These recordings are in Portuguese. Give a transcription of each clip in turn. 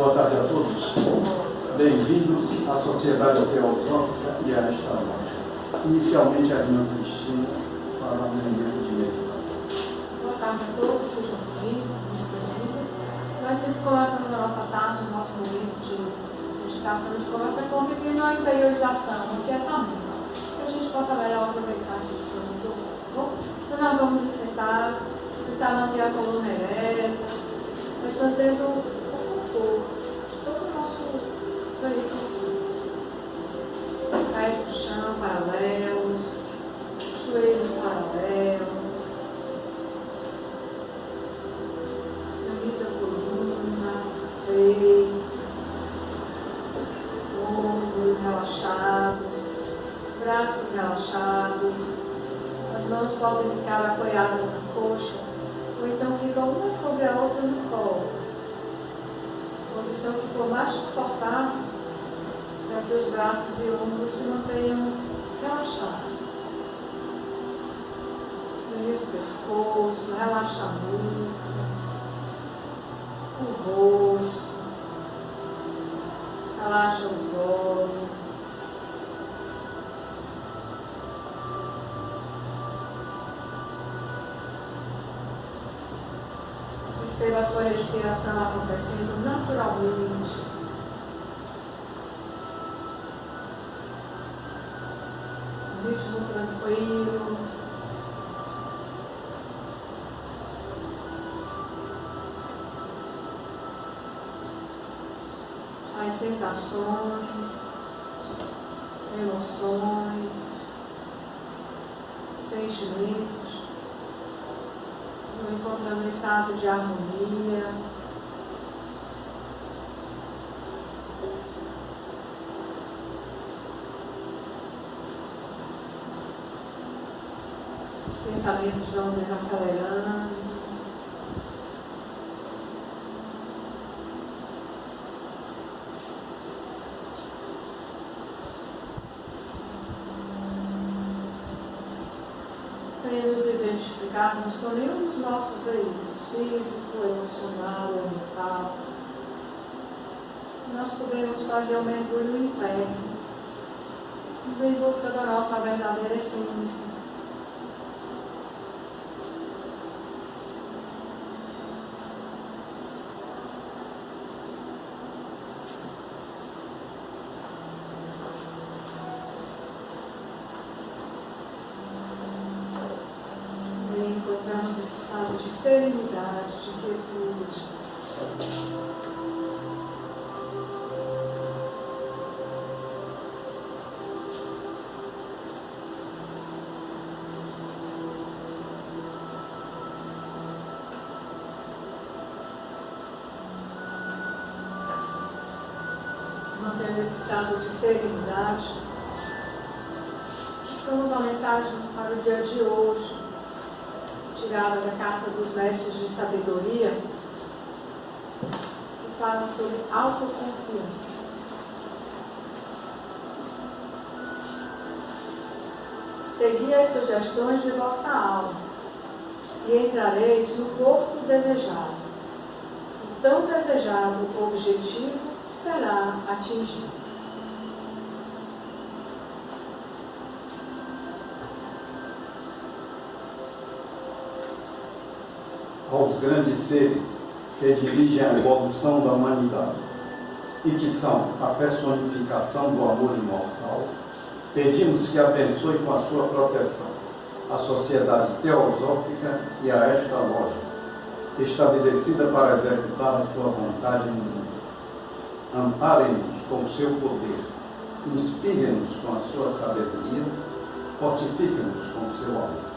Boa tarde a todos. Bem-vindos à Sociedade Teosófica e a esta loja. Inicialmente, a irmã Cristina fará um momento de meditação. Boa tarde a todos, sejam bem-vindos. Nós sempre começamos a nossa tarde, no nosso momento de meditação, de conversa com a pequena interiorização, o que é tamanho. Que a gente possa melhor aproveitar aqui do bom? Então, nós vamos nos sentar, tentar manter a coluna ereta, mas mantendo o conforto de todo o nosso veículo. Pés no chão, paralelos, joelhos paralelos. Camisa, coluna, peito, ombros relaxados, braços relaxados. As mãos podem ficar apoiadas na coxa, ou então ficam uma sobre a outra no colo. Posição que for mais confortável, para que os braços e ombros se mantenham relaxados. Isso, o pescoço, relaxa a nuca, o rosto, relaxa os olhos. Perceba a sua respiração acontecendo naturalmente. Um ritmo tranquilo. As sensações, emoções, sentimentos, encontrando um estado de harmonia. Os pensamentos vão desacelerando. Sem nos identificarmos com nenhum dos nossos veículos, físico, emocional ou mental, nós podemos fazer um mergulho interno, em busca da nossa verdadeira essência. Encontramos esse estado de serenidade, de quietude. Mantendo esse estado de serenidade, estamos uma mensagem para o dia de hoje, tirada da Carta dos Mestres de Sabedoria, que fala sobre autoconfiança. Segui as sugestões de vossa alma e entrareis no porto desejado. O tão desejado objetivo será atingido. Aos grandes seres que dirigem a evolução da humanidade e que são a personificação do amor imortal, pedimos que abençoe com a sua proteção a Sociedade Teosófica e a esta loja, estabelecida para executar a sua vontade no mundo. Amparem-nos com o seu poder, inspirem-nos com a sua sabedoria, fortifiquem-nos com o seu amor.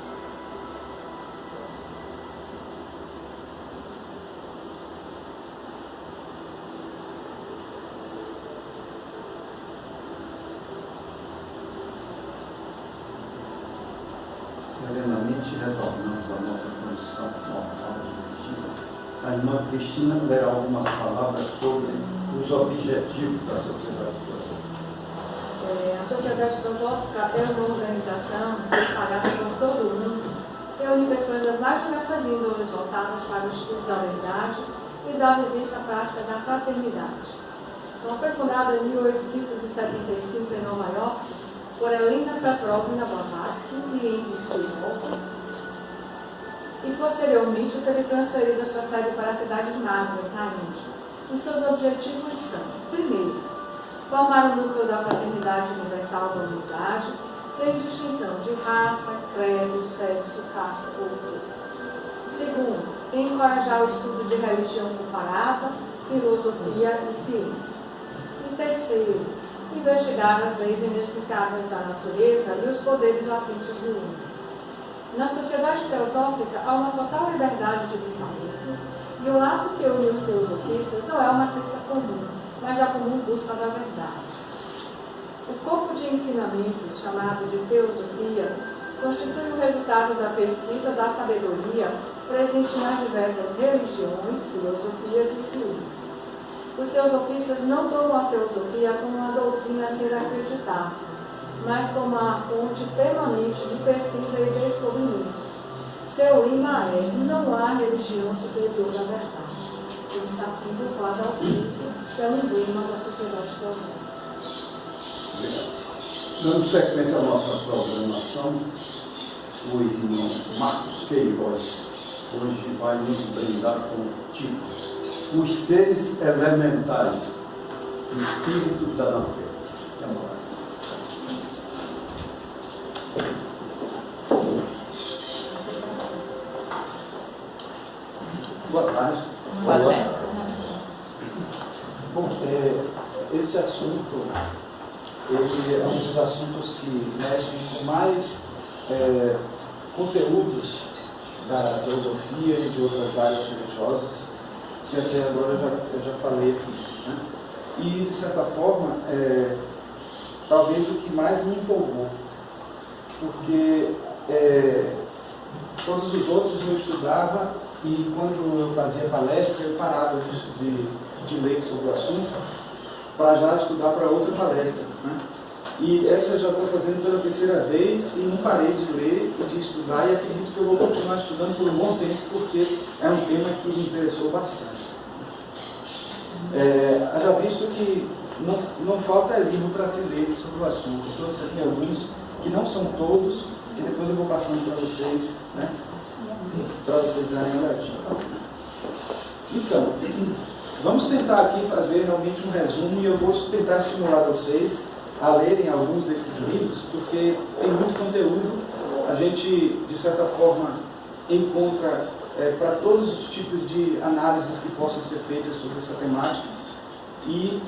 Serenamente retornamos à nossa condição normal de meditação. A irmã Cristina lerá algumas palavras sobre os objetivos da Sociedade Teosófica. A Sociedade Teosófica é uma organização espalhada por todo o mundo, reúne pessoas das mais diversas índoles voltadas para o estudo da verdade e dava início à prática da fraternidade. Então, foi fundada em 1875 em Nova York por Elena Petrovna Blavatsky e Henry Stillwater, e posteriormente teve transferido a sua sede para a cidade de Nápoles, na Índia. Os seus objetivos são: primeiro, formar o núcleo da fraternidade universal da humanidade, sem distinção de raça, credo, sexo, casta ou cultura. Segundo, encorajar o estudo de religião comparada, filosofia e ciência. E terceiro, investigar as leis inexplicáveis da natureza e os poderes latentes do mundo. Na sociedade teosófica, há uma total liberdade de pensamento, e o laço que une os teosofistas não é uma crença comum, mas a comum busca da verdade. O corpo de ensinamentos, chamado de teosofia, constitui o resultado da pesquisa da sabedoria presente nas diversas religiões, filosofias e ciências. Os teosofistas não tomam a teosofia como uma doutrina a ser acreditada, mas como uma fonte permanente de pesquisa e descobrimento. Seu lema é: não há religião superior à verdade. Ele está aqui vinculado ao ciclo, que é o emblema da sociedade teosófica. Dando sequência à nossa programação, o irmão Marcos Queiroz hoje vai nos brindar com o título: Os seres elementares, espíritos da natureza. Boa tarde. Boa tarde. Bom, esse assunto, ele é um dos assuntos que mexem com mais conteúdos da teosofia e de outras áreas religiosas, que até agora eu já falei aqui, né? E, de certa forma, talvez o que mais me empolgou, porque todos os outros eu estudava, e quando eu fazia palestra, eu parava de ler sobre o assunto para já estudar para outra palestra, né? E essa eu já estou fazendo pela terceira vez e não parei de ler e de estudar, e acredito que eu vou continuar estudando por um bom tempo, porque é um tema que me interessou bastante. Já visto que não falta livro para se ler sobre o assunto. Eu trouxe aqui alguns, que não são todos, que depois eu vou passando para vocês, né? Para vocês darem uma olhadinha. Então, vamos tentar aqui fazer realmente um resumo, e eu vou tentar estimular vocês a lerem alguns desses livros, porque tem muito conteúdo. A gente, de certa forma, encontra para todos os tipos de análises que possam ser feitas sobre essa temática, e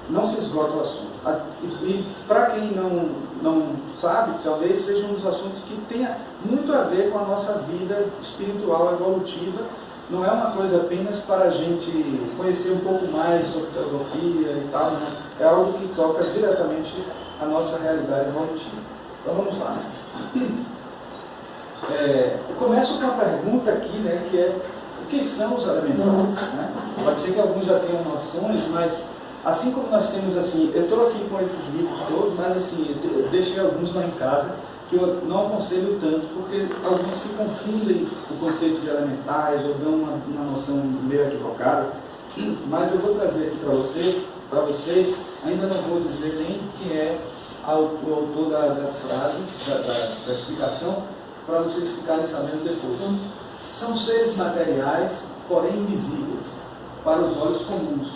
não se esgota o assunto. E para quem não sabe, talvez seja um dos assuntos que tenha muito a ver com a nossa vida espiritual evolutiva. Não é uma coisa apenas para a gente conhecer um pouco mais sobre teosofia e tal, né? É algo que toca diretamente a nossa realidade evolutiva. Então vamos lá. Começo com uma pergunta aqui, né, que é: o que são os elementares? Né? Pode ser que alguns já tenham noções, mas assim como nós temos, assim, eu estou aqui com esses livros todos, mas assim, eu deixei alguns lá em casa, que eu não aconselho tanto, porque alguns que confundem o conceito de elementares ou dão uma noção meio equivocada. Mas eu vou trazer aqui para vocês, ainda não vou dizer nem quem é o autor da frase, da explicação, para vocês ficarem sabendo depois. São seres materiais, porém invisíveis para os olhos comuns,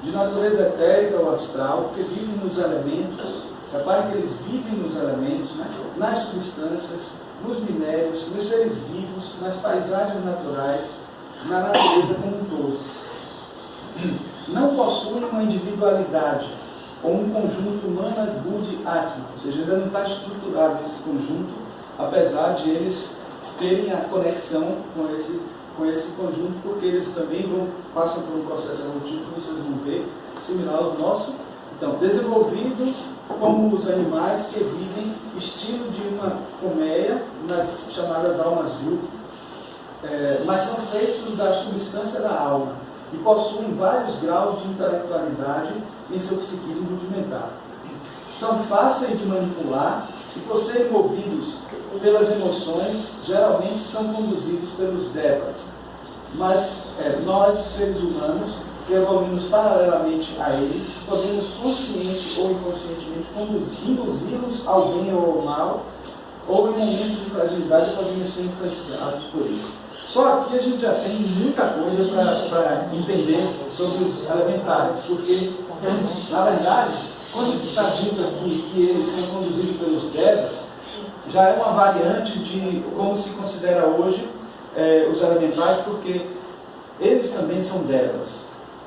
de natureza etérica ou astral, que vivem nos elementos. Reparem que eles vivem nos elementos, né? Nas substâncias, nos minérios, nos seres vivos, nas paisagens naturais, na natureza como um todo. Não possuem uma individualidade ou um conjunto manas buddhi atma, ou seja, ainda não está estruturado esse conjunto, apesar de eles terem a conexão com esse conjunto, porque eles também passam por um processo evolutivo que vocês vão ver, similar ao nosso. Então, desenvolvido como os animais que vivem estilo de uma colmeia, nas chamadas almas vulto, mas são feitos da substância da alma e possuem vários graus de intelectualidade em seu psiquismo rudimentar. São fáceis de manipular e, por serem movidos pelas emoções, geralmente são conduzidos pelos devas, mas nós, seres humanos, que evoluímos paralelamente a eles, podemos consciente ou inconscientemente induzi-los ao bem ou ao mal, ou em momentos de fragilidade podemos ser influenciados por eles. Só aqui a gente já tem muita coisa para entender sobre os elementares, porque, na verdade, quando está dito aqui que eles são conduzidos pelos devas, já é uma variante de como se considera hoje os elementais, porque eles também são devas,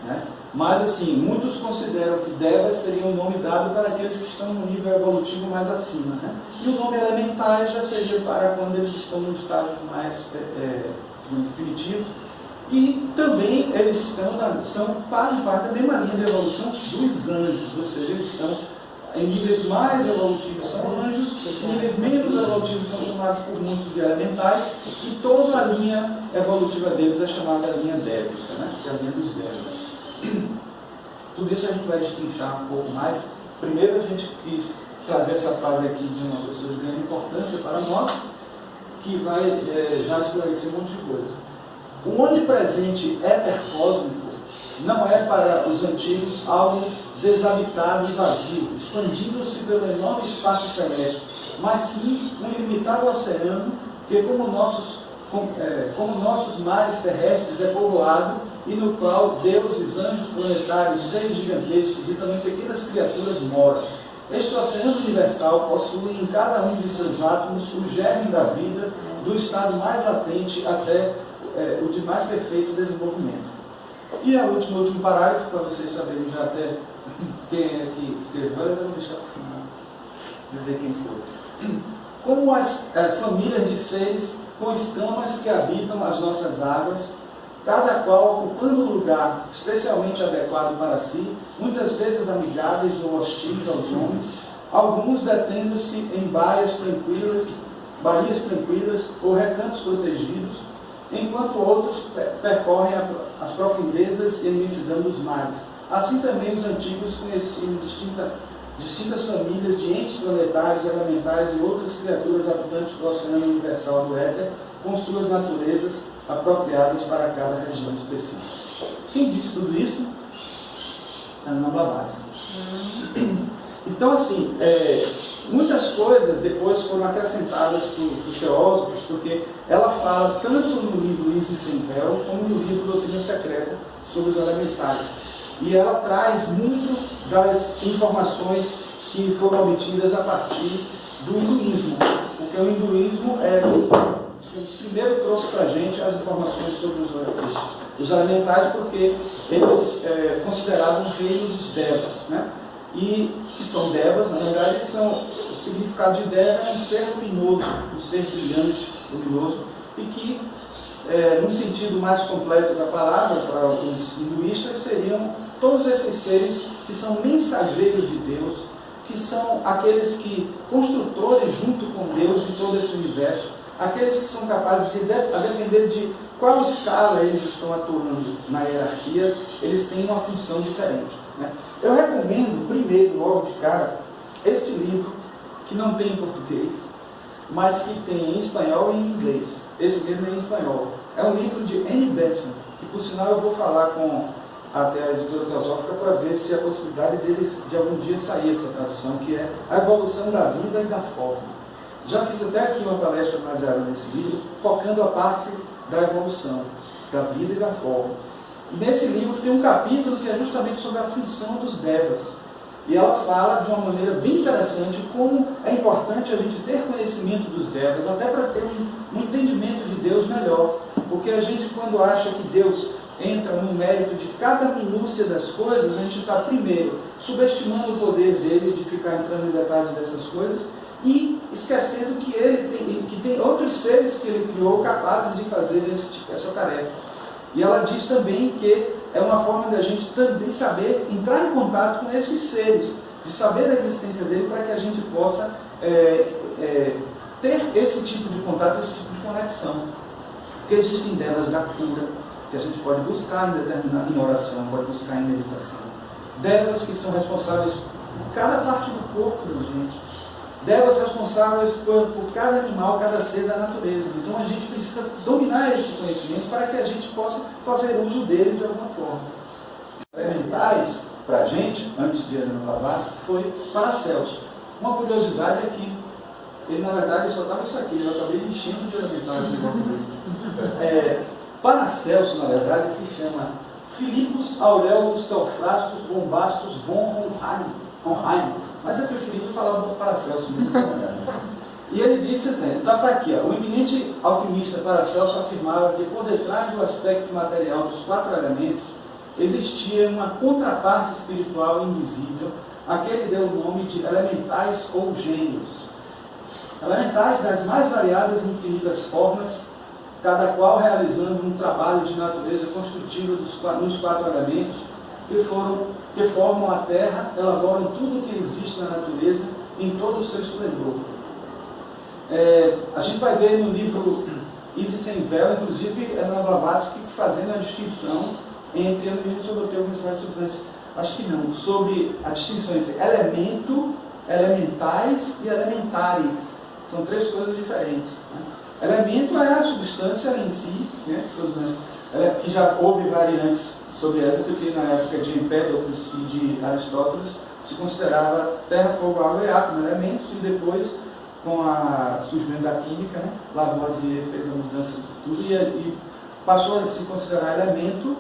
né? Mas assim, muitos consideram que devas seria um nome dado para aqueles que estão no nível evolutivo mais acima, né? E o nome elementais já seria para quando eles estão nos estágios mais primitivos. E também eles são parte da mesma linha de evolução dos anjos, ou seja, eles estão em níveis mais evolutivos são anjos, em níveis menos evolutivos são chamados por muitos de elementais, e toda a linha evolutiva deles é chamada linha dévica, né? Que é a linha dos devas. Tudo isso a gente vai destrinchar um pouco mais. Primeiro a gente quis trazer essa frase aqui de uma pessoa de grande importância para nós, que vai já esclarecer um monte de coisa. O onipresente éter-cósmico não é para os antigos algo desabitado e vazio, expandindo-se pelo enorme espaço celeste, mas sim um ilimitado oceano que, como nossos mares terrestres, é povoado e no qual deuses, anjos planetários, seres gigantescos e também pequenas criaturas moram. Este oceano universal possui em cada um de seus átomos o germe da vida, do estado mais latente até o de mais perfeito desenvolvimento. E o último parágrafo, para vocês saberem já até quem é que escreveu, eu vou deixar para o final dizer quem foi. Como as famílias de seres com escamas que habitam as nossas águas, cada qual ocupando um lugar especialmente adequado para si, muitas vezes amigáveis ou hostis aos homens, alguns detendo-se em baías tranquilas ou recantos protegidos, enquanto outros percorrem as profundezas e a imensidão dos mares. Assim também os antigos conheciam distintas famílias de entes planetários, elementais e outras criaturas habitantes do oceano universal do éter, com suas naturezas apropriadas para cada região específica. Quem disse tudo isso? Ana Blavatsky. Então, assim, muitas coisas depois foram acrescentadas por teósofos, porque ela fala tanto no livro Isis Sem Véu, como no livro Doutrina Secreta, sobre os elementais. E ela traz muito das informações que foram obtidas a partir do hinduísmo, porque o hinduísmo primeiro trouxe para a gente as informações sobre os elementais, porque eles consideravam o reino dos devas, né? E que são devas, na verdade, o significado de deva é um ser luminoso, um ser brilhante, luminoso, e que, no sentido mais completo da palavra, para os hinduístas, seriam todos esses seres que são mensageiros de Deus, que são aqueles que, construtores junto com Deus de todo esse universo, aqueles que são capazes de, a depender de qual escala eles estão atuando na hierarquia, eles têm uma função diferente, né? Eu recomendo, primeiro, logo de cara, este livro, que não tem em português, mas que tem em espanhol e em inglês. Esse livro é em espanhol. É um livro de Annie Besant, que por sinal eu vou falar com até a editora Teosófica para ver se a possibilidade dele de algum dia sair essa tradução, que é A Evolução da Vida e da Forma. Já fiz até aqui uma palestra baseada nesse livro, focando a parte da evolução, da vida e da forma. E nesse livro tem um capítulo que é justamente sobre a função dos devas. E ela fala de uma maneira bem interessante como é importante a gente ter conhecimento dos devas, até para ter um entendimento de Deus melhor. Porque a gente, quando acha que Deus entra no mérito de cada minúcia das coisas, a gente está, primeiro, subestimando o poder dele de ficar entrando em detalhes dessas coisas, e esquecendo que que tem outros seres que ele criou capazes de fazer essa tarefa. E ela diz também que é uma forma de a gente também saber entrar em contato com esses seres, de saber da existência dele, para que a gente possa ter esse tipo de contato, esse tipo de conexão. Porque existem devas da cura, que a gente pode buscar em oração, pode buscar em meditação. Devas que são responsáveis por cada parte do corpo da gente. delas responsáveis por cada animal, cada ser da natureza. Então a gente precisa dominar esse conhecimento para que a gente possa fazer uso dele de alguma forma. Elementais, para a gente, antes de Heleno Blavatsky, foi Paracelso. Uma curiosidade é que ele, na verdade, só estava isso aqui, eu acabei enchendo de elementais de volta dele. Paracelso, na verdade, se chama Philippus Aurelius Theophrastus Bombastus von Hohenheim, mas é preferível falar do Paracelso mesmo. E ele disse assim, então está aqui, ó, o eminente alquimista Paracelso afirmava que por detrás do aspecto material dos 4 elementos existia uma contraparte espiritual invisível, a que ele deu o nome de elementais ou gênios. Elementais das mais variadas e infinitas formas, cada qual realizando um trabalho de natureza construtiva nos 4 elementos que formam a Terra, elaboram tudo o que existe na natureza em todo o seu esplendor. A gente vai ver no livro Isis Sem Véu, inclusive, Heleno Blavatsky fazendo a distinção entre, eu não lembro sobre o termo, acho que não, sobre a distinção entre elemento, elementais e elementares. São 3 coisas diferentes. Né? Elemento é a substância em si, né? Que já houve variantes sobre ela, porque na época de Empédocles e de Aristóteles se considerava terra, fogo, água e ar como elementos, e depois, com o surgimento da química, né? Lavoisier fez a mudança de tudo e passou a se considerar elemento,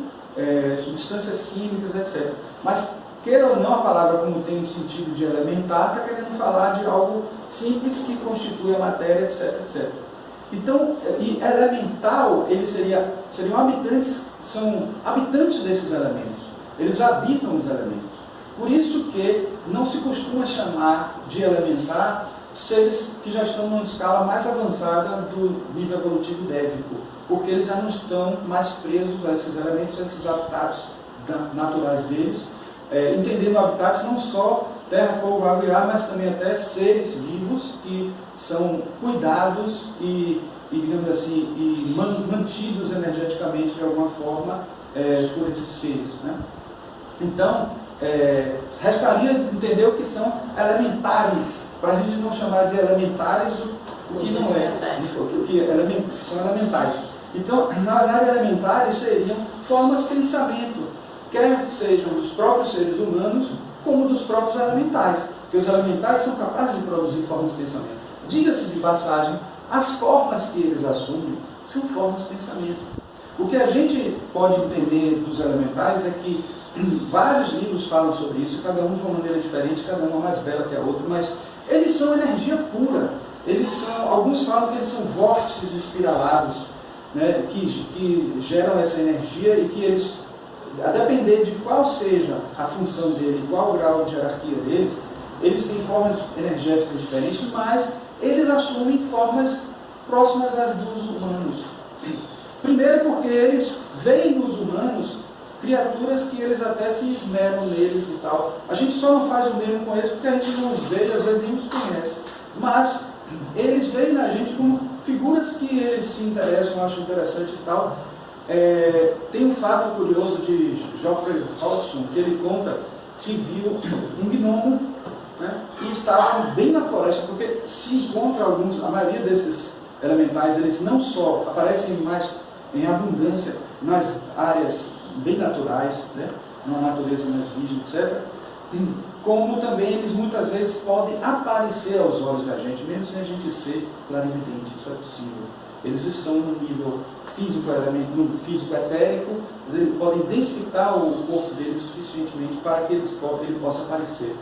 substâncias químicas, etc. Mas, queira ou não, a palavra, como tem o sentido de elementar, está querendo falar de algo simples que constitui a matéria, etc, etc. Então, e elemental, eles seriam habitantes, são habitantes desses elementos. Eles habitam os elementos. Por isso que não se costuma chamar de elementar seres que já estão numa escala mais avançada do nível evolutivo dévico, porque eles já não estão mais presos a esses elementos, a esses habitats naturais deles, entendendo habitats não só terra, fogo, água e ar, mas também até seres vivos que são cuidados e digamos assim, e mantidos energeticamente de alguma forma por esses seres. Né? Então, restaria entender o que são elementares, para a gente não chamar de elementares o que não é, o que são elementais. Então, na verdade, elementares seriam formas de pensamento, quer sejam dos próprios seres humanos, como dos próprios elementais, porque os elementais são capazes de produzir formas de pensamento. Diga-se de passagem, as formas que eles assumem são formas de pensamento. O que a gente pode entender dos elementais é que vários livros falam sobre isso, cada um de uma maneira diferente, cada uma mais bela que a outra, mas eles são energia pura. Alguns falam que eles são vórtices espiralados, né, que geram essa energia e que eles, a depender de qual seja a função dele, qual o grau de hierarquia deles, eles têm formas energéticas diferentes, mas eles assumem formas próximas às dos humanos. Primeiro porque eles veem nos humanos criaturas que eles até se esmeram neles e tal. A gente só não faz o mesmo com eles porque a gente não os vê e às vezes nem os conhece. Mas eles veem na gente como figuras que eles se interessam, acham interessante e tal. Tem um fato curioso de Geoffrey Hodgson, que ele conta que viu um gnomo, né, e estavam bem na floresta, porque se encontra a maioria desses elementais, eles não só aparecem mais em abundância nas áreas bem naturais, né, numa natureza mais virgem, etc., como também eles muitas vezes podem aparecer aos olhos da gente, mesmo sem a gente ser clarividente, isso é possível. Eles estão no nível físico etérico, eles podem densificar o corpo deles suficientemente para que ele possa aparecer,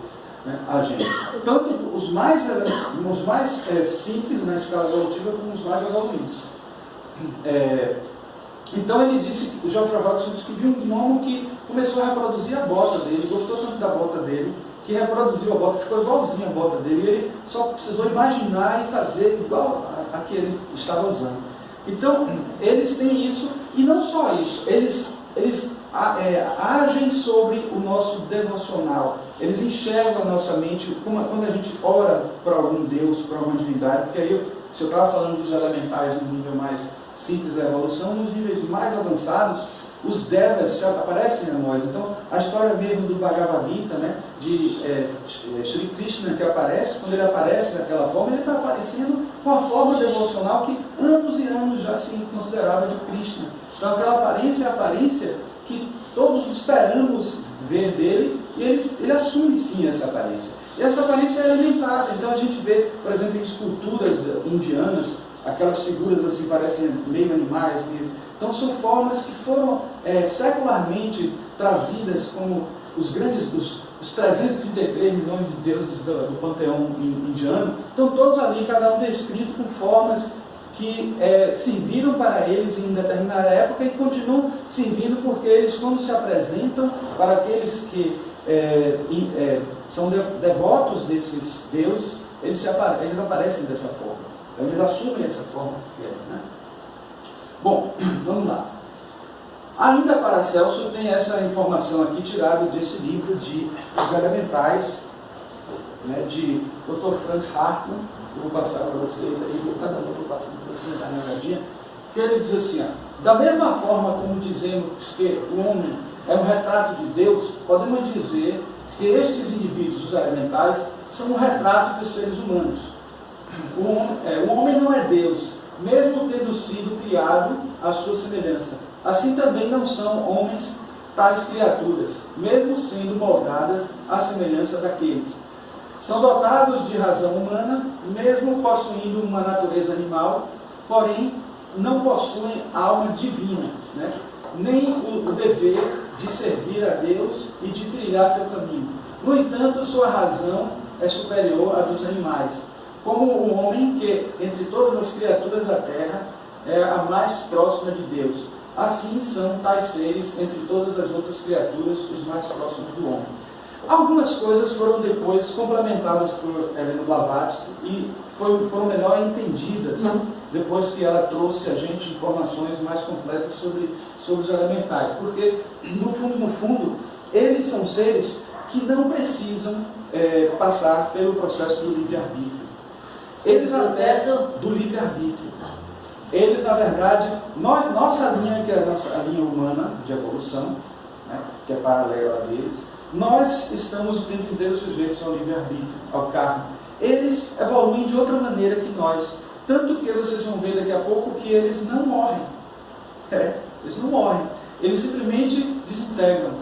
né, a gente. Tanto os mais simples na escala evolutiva como os mais evoluídos. Então ele disse, o Geoffrey Hodgson disse que viu um gnomo que começou a reproduzir a bota dele, gostou tanto da bota dele, que reproduziu a bota, ficou igualzinho a bota dele, e ele só precisou imaginar e fazer igual a que ele estava usando. Então, eles têm isso, e não só isso, eles agem sobre o nosso devocional, eles enxergam a nossa mente, quando a gente ora para algum Deus, para alguma divindade, porque aí, se eu estava falando dos elementais no nível mais simples da evolução, nos níveis mais avançados, os devas aparecem a nós. Então, a história mesmo do Bhagavad Gita, né, de Shri Krishna, que aparece, quando ele aparece daquela forma, ele está aparecendo com a forma devocional que anos e anos já se considerava de Krishna. Então, aquela aparência é a aparência que todos esperamos ver dele, e ele assume sim essa aparência. E essa aparência é alimentada. Então, a gente vê, por exemplo, em esculturas indianas, aquelas figuras assim parecem meio animais mesmo. Então são formas que foram secularmente trazidas como os 333 milhões de deuses do panteão indiano. Estão todos ali, cada um descrito com formas que serviram para eles em determinada época e continuam servindo, porque eles, quando se apresentam para aqueles que são devotos desses deuses, eles aparecem dessa forma. Então eles assumem essa forma que né? Bom, vamos lá. Ainda Paracelso tem essa informação aqui tirada desse livro de Os Elementais, né, de Dr. Franz Hartmann. Eu vou passar para vocês aí, cada um vou passando para vocês dar uma olhadinha. Que ele diz assim, ó, da mesma forma como dizemos que o homem é um retrato de Deus, podemos dizer que estes indivíduos, os elementais, são um retrato dos seres humanos. O homem não é Deus, mesmo tendo sido criado à sua semelhança. Assim também não são homens tais criaturas, mesmo sendo moldadas à semelhança daqueles. São dotados de razão humana, mesmo possuindo uma natureza animal, porém não possuem alma divina, né? Nem o dever de servir a Deus e de trilhar seu caminho. No entanto, sua razão é superior à dos animais, como o homem que, entre todas as criaturas da terra, é a mais próxima de Deus. Assim são tais seres, entre todas as outras criaturas, os mais próximos do homem. Algumas coisas foram depois complementadas por Helena Blavatsky e foram melhor entendidas depois que ela trouxe a gente informações mais completas sobre os elementais. Porque, no fundo, eles são seres que não precisam passar pelo processo do livre-arbítrio. Eles até do livre-arbítrio. Eles, na verdade, nossa linha, que é a linha humana de evolução, né, que é paralela a deles, nós estamos o tempo inteiro sujeitos ao livre-arbítrio, ao karma. Eles evoluem de outra maneira que nós. Tanto que vocês vão ver daqui a pouco que eles não morrem. Eles não morrem. Eles simplesmente desintegram.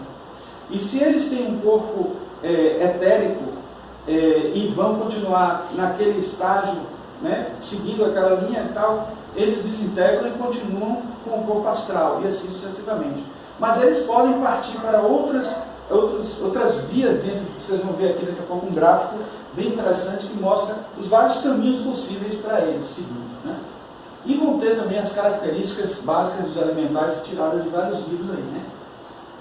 E se eles têm um corpo etérico e vão continuar naquele estágio, né, seguindo aquela linha e tal, eles desintegram e continuam com o corpo astral, e assim sucessivamente. Mas eles podem partir para outras vias dentro, vocês vão ver aqui daqui a pouco um gráfico bem interessante que mostra os vários caminhos possíveis para eles seguir, né? E vão ter também as características básicas dos elementais tiradas de vários livros aí, né?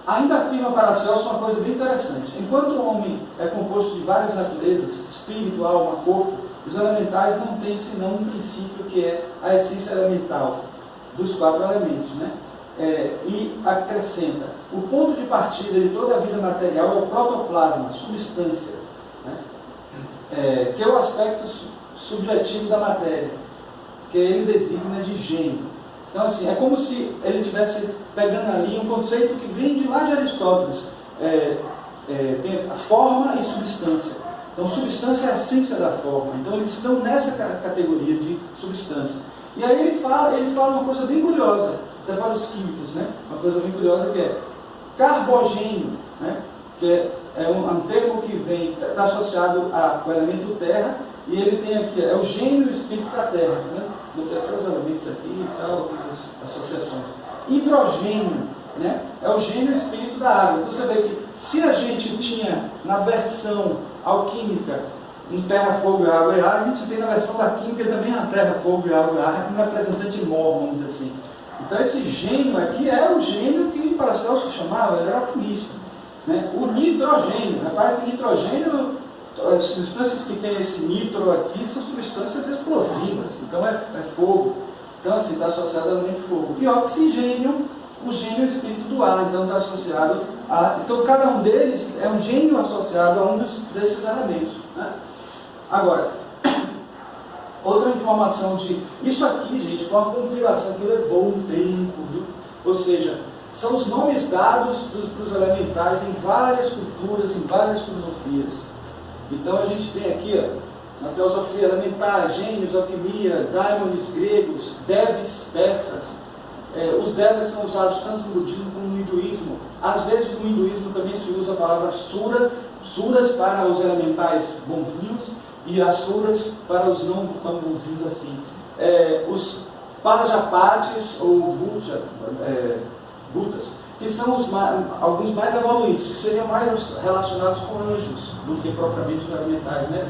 Ainda afirma Paracelso uma coisa bem interessante. Enquanto o homem é composto de várias naturezas, espírito, alma, corpo, os elementais não têm senão um princípio que é a essência elemental dos 4 elementos, né? E acrescenta, o ponto de partida de toda a vida material é o protoplasma, substância, né? Que é o aspecto subjetivo da matéria, que ele designa de gênio. Então, assim, é como se ele estivesse pegando ali um conceito que vem de lá de Aristóteles. Tem a forma e substância. Então, substância é a essência da forma. Então, eles estão nessa categoria de substância. E aí ele fala uma coisa bem curiosa, até para os químicos, né? Uma coisa bem curiosa que é carbogênio, né? Que é um termo que está associado ao elemento terra, e ele tem aqui, é o gênio e o espírito da terra, né? Vou ter até os elementos aqui e tal, as associações. Hidrogênio, né? É o gênio e o espírito da água. Então você vê que se a gente tinha na versão alquímica em terra, fogo, água e ar, a gente tem na versão da química também a terra, fogo, água e ar, um representante mor, vamos dizer assim. Então esse gênio aqui é o gênio que Paracelso chamava, ele era alquimista, né? O nitrogênio, repare que o nitrogênio, as substâncias que tem esse nitro aqui são substâncias explosivas, então é fogo. Então assim, está associado ao elemento fogo. E oxigênio, o gênio é o espírito do ar, então está associado a... Então cada um deles é um gênio associado a um desses elementos, né? Agora, outra informação de... Isso aqui, gente, foi uma compilação que levou um tempo, viu? Ou seja, são os nomes dados para os elementais em várias culturas, em várias filosofias. Então a gente tem aqui, ó, na teosofia elementar, gênios, alquimia, daimones gregos, devas persas. Os devas são usados tanto no budismo como no hinduísmo. Às vezes no hinduísmo também se usa a palavra suras para os elementais bonzinhos e asuras para os não tão bonzinhos assim. Os Parajapatis ou Budas, que são alguns mais evoluídos, que seriam mais relacionados com anjos do que propriamente os elementais, né?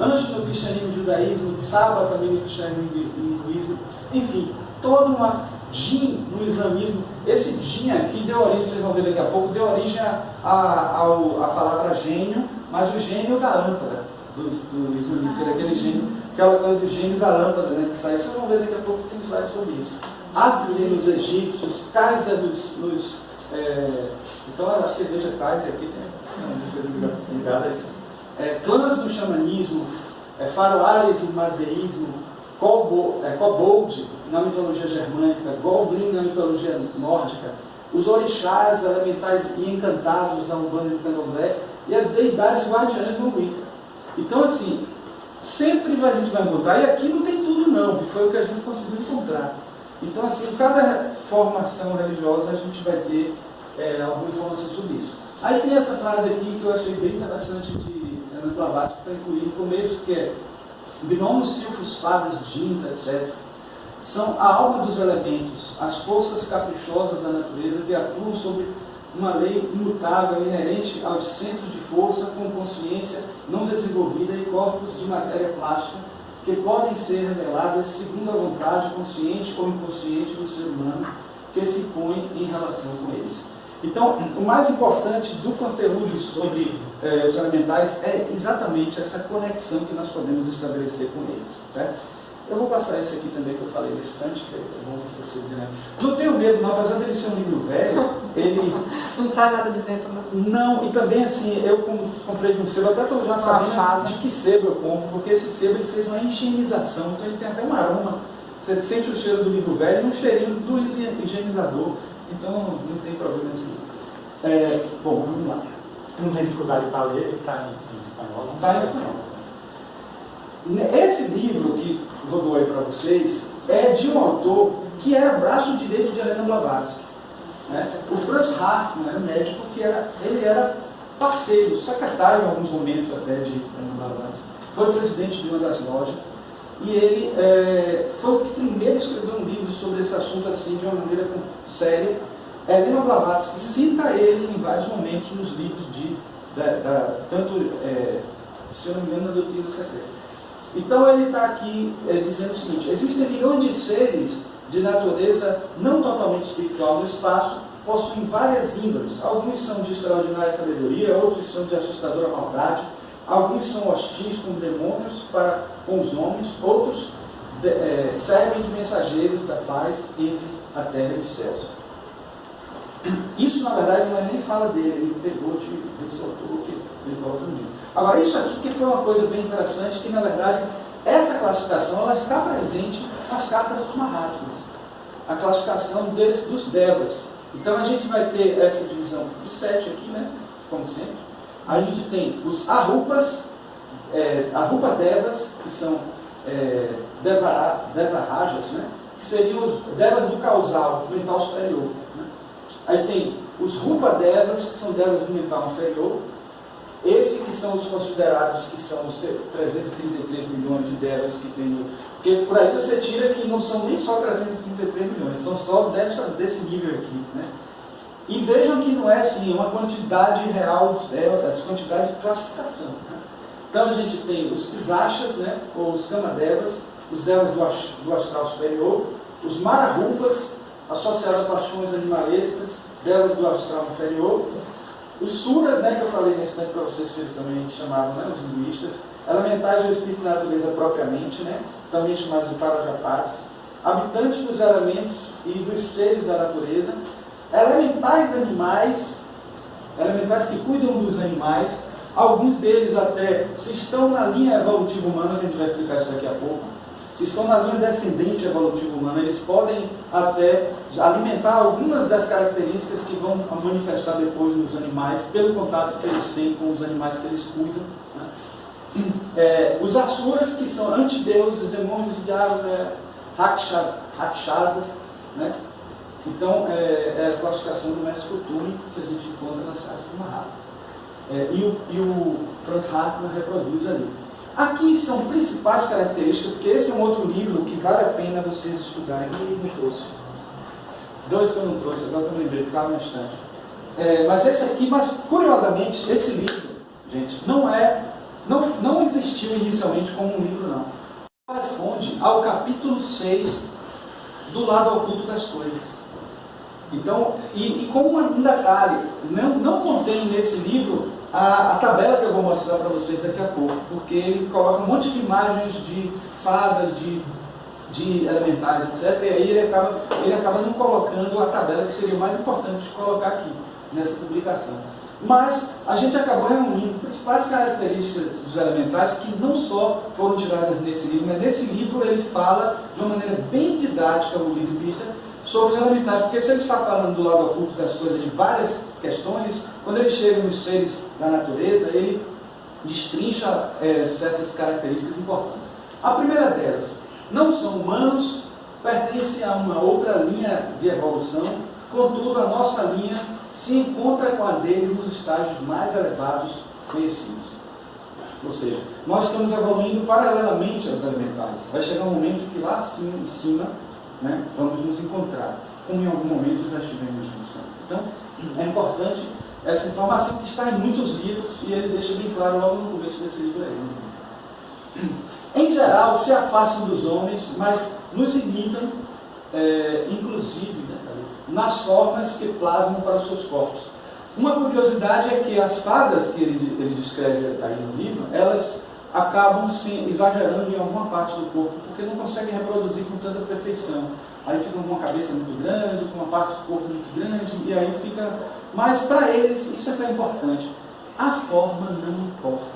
Anjos no cristianismo e judaísmo, Saba também no cristianismo e hinduísmo, enfim, toda uma Jin no islamismo. Esse Jin aqui deu origem, vocês vão ver daqui a pouco, deu origem à palavra gênio, mas o gênio da lâmpada do islamismo, que é aquele gênio, aquela coisa do gênio da lâmpada, né, que sai. Vocês vão ver daqui a pouco, tem slide sobre isso. Átile nos egípcios, Kaiser então a cerveja Kaiser aqui tem uma coisa ligada a isso. Clãs no xamanismo, faroares no masdeísmo, kobold na mitologia germânica, goblin na mitologia nórdica, os orixás elementais e encantados na Umbanda e no Candomblé, e as deidades guardiãs no Wicca. Então, assim, sempre a gente vai encontrar, e aqui não tem tudo não, que foi o que a gente conseguiu encontrar. Então, assim, em cada formação religiosa a gente vai ter alguma informação sobre isso. Aí tem essa frase aqui que eu achei bem interessante de Ana Blavatsky, para incluir no começo, que é: gnomos, silfos, fadas, jeans, etc., são a alma dos elementos, as forças caprichosas da natureza que atuam sobre uma lei imutável, inerente aos centros de força, com consciência não desenvolvida e corpos de matéria plástica, que podem ser reveladas segundo a vontade consciente ou inconsciente do ser humano que se põe em relação com eles. Então, o mais importante do conteúdo sobre os elementais é exatamente essa conexão que nós podemos estabelecer com eles. Certo? Eu vou passar esse aqui também que eu falei nesse instante, que é bom que você vê, né? Não tenho medo, não, apesar dele ser um livro velho, ele... Não está nada de dentro, não. Não, e também assim, eu comprei de um sebo, até estou já sabendo de que sebo eu compro, porque esse sebo ele fez uma higienização, então ele tem até um aroma. Você sente o cheiro do livro velho e um cheirinho do higienizador, então não tem problema assim. Bom, vamos lá. Não tem dificuldade para ler, ele está em espanhol? Não está em espanhol. Esse livro que rodou aí para vocês é de um autor que era braço direito de Helena Blavatsky. Né? O Franz Hartmann era médico, ele era parceiro, secretário em alguns momentos até de Helena Blavatsky. Foi presidente de uma das lojas. E ele foi o que primeiro escreveu um livro sobre esse assunto assim, de uma maneira séria. Helena Blavatsky cita ele em vários momentos nos livros se eu não me engano, na Doutrina Secreta. Então ele está aqui dizendo o seguinte: existem milhões de seres de natureza não totalmente espiritual no espaço, possuem várias índoles. Alguns são de extraordinária sabedoria, outros são de assustadora maldade, alguns são hostis como demônios com os homens, outros servem de mensageiros da paz entre a terra e os céus. Isso, na verdade, não é nem fala dele, ele pegou desse autor que ele coloca no livro. Agora, isso aqui que foi uma coisa bem interessante, que, na verdade, essa classificação ela está presente nas cartas dos Mahatmas, a classificação dos Devas. Então, a gente vai ter essa divisão de 7 aqui, né, como sempre. A gente tem os Arupas, Arupa Devas, que são Devarajas, né, que seriam os Devas do causal, do mental superior. Né? Aí tem os Rupa Devas, que são Devas do mental inferior. Esses que são os considerados, que são os 333 milhões de devas que tem no... Porque por aí você tira que não são nem só 333 milhões, são só desse nível aqui, né? E vejam que não é assim uma quantidade real, essa quantidade de classificação. Né? Então a gente tem os Pisachas, né? Ou os Kamadevas, os devas do astral superior, os Mararupas, associados a paixões animalescas, devas do astral inferior, os Suras, né, que eu falei nesse tempo para vocês, que eles também chamavam, né, os hinduístas, elementais do espírito da natureza propriamente, né, também chamados de Parajapatis, habitantes dos elementos e dos seres da natureza, elementais animais, elementais que cuidam dos animais, alguns deles até, se estão na linha evolutiva humana, a gente vai explicar isso daqui a pouco, se estão na linha descendente evolutiva humana, eles podem até alimentar algumas das características que vão manifestar depois nos animais, pelo contato que eles têm com os animais que eles cuidam, né? Os asuras, que são antideuses, demônios, diabos, rakshasas, né? Então, é a classificação do mestre Kuthumi que a gente encontra nas cartas do Mahatma. E o Franz Hartmann reproduz ali. Aqui são principais características, porque esse é um outro livro que vale a pena vocês estudarem. Eu não trouxe. Dois que eu não trouxe, agora que eu me lembrei, ficaram na estante. Mas esse aqui, mas curiosamente, esse livro, gente, não existiu inicialmente como um livro, não. Corresponde ao capítulo 6 do Lado Oculto das Coisas. Então, e como um detalhe, não contém nesse livro a tabela que eu vou mostrar para vocês daqui a pouco, porque ele coloca um monte de imagens de fadas, de elementais, etc. E aí ele acaba não colocando a tabela que seria mais importante de colocar aqui, nessa publicação. Mas a gente acabou reunindo principais características dos elementais que não só foram tiradas nesse livro, mas nesse livro ele fala de uma maneira bem didática, o livro Bita, sobre os elementais, porque se ele está falando do lado oculto das coisas, de várias questões, quando ele chega nos seres da natureza, ele destrincha certas características importantes. A primeira delas, não são humanos, pertencem a uma outra linha de evolução, contudo a nossa linha se encontra com a deles nos estágios mais elevados conhecidos. Ou seja, nós estamos evoluindo paralelamente aos elementais. Vai chegar um momento que lá em cima, né, vamos nos encontrar, como em algum momento já estivemos juntos. Então, é importante essa informação que está em muitos livros e ele deixa bem claro logo no começo desse livro aí. Em geral, se afastam dos homens, mas nos imitam, inclusive, né, nas formas que plasmam para os seus corpos. Uma curiosidade é que as fadas que ele descreve aí no livro, elas acabam se exagerando em alguma parte do corpo, porque não conseguem reproduzir com tanta perfeição. Aí ficam com uma cabeça muito grande, com uma parte do corpo muito grande, e aí fica... Mas para eles, isso é que é importante. A forma não importa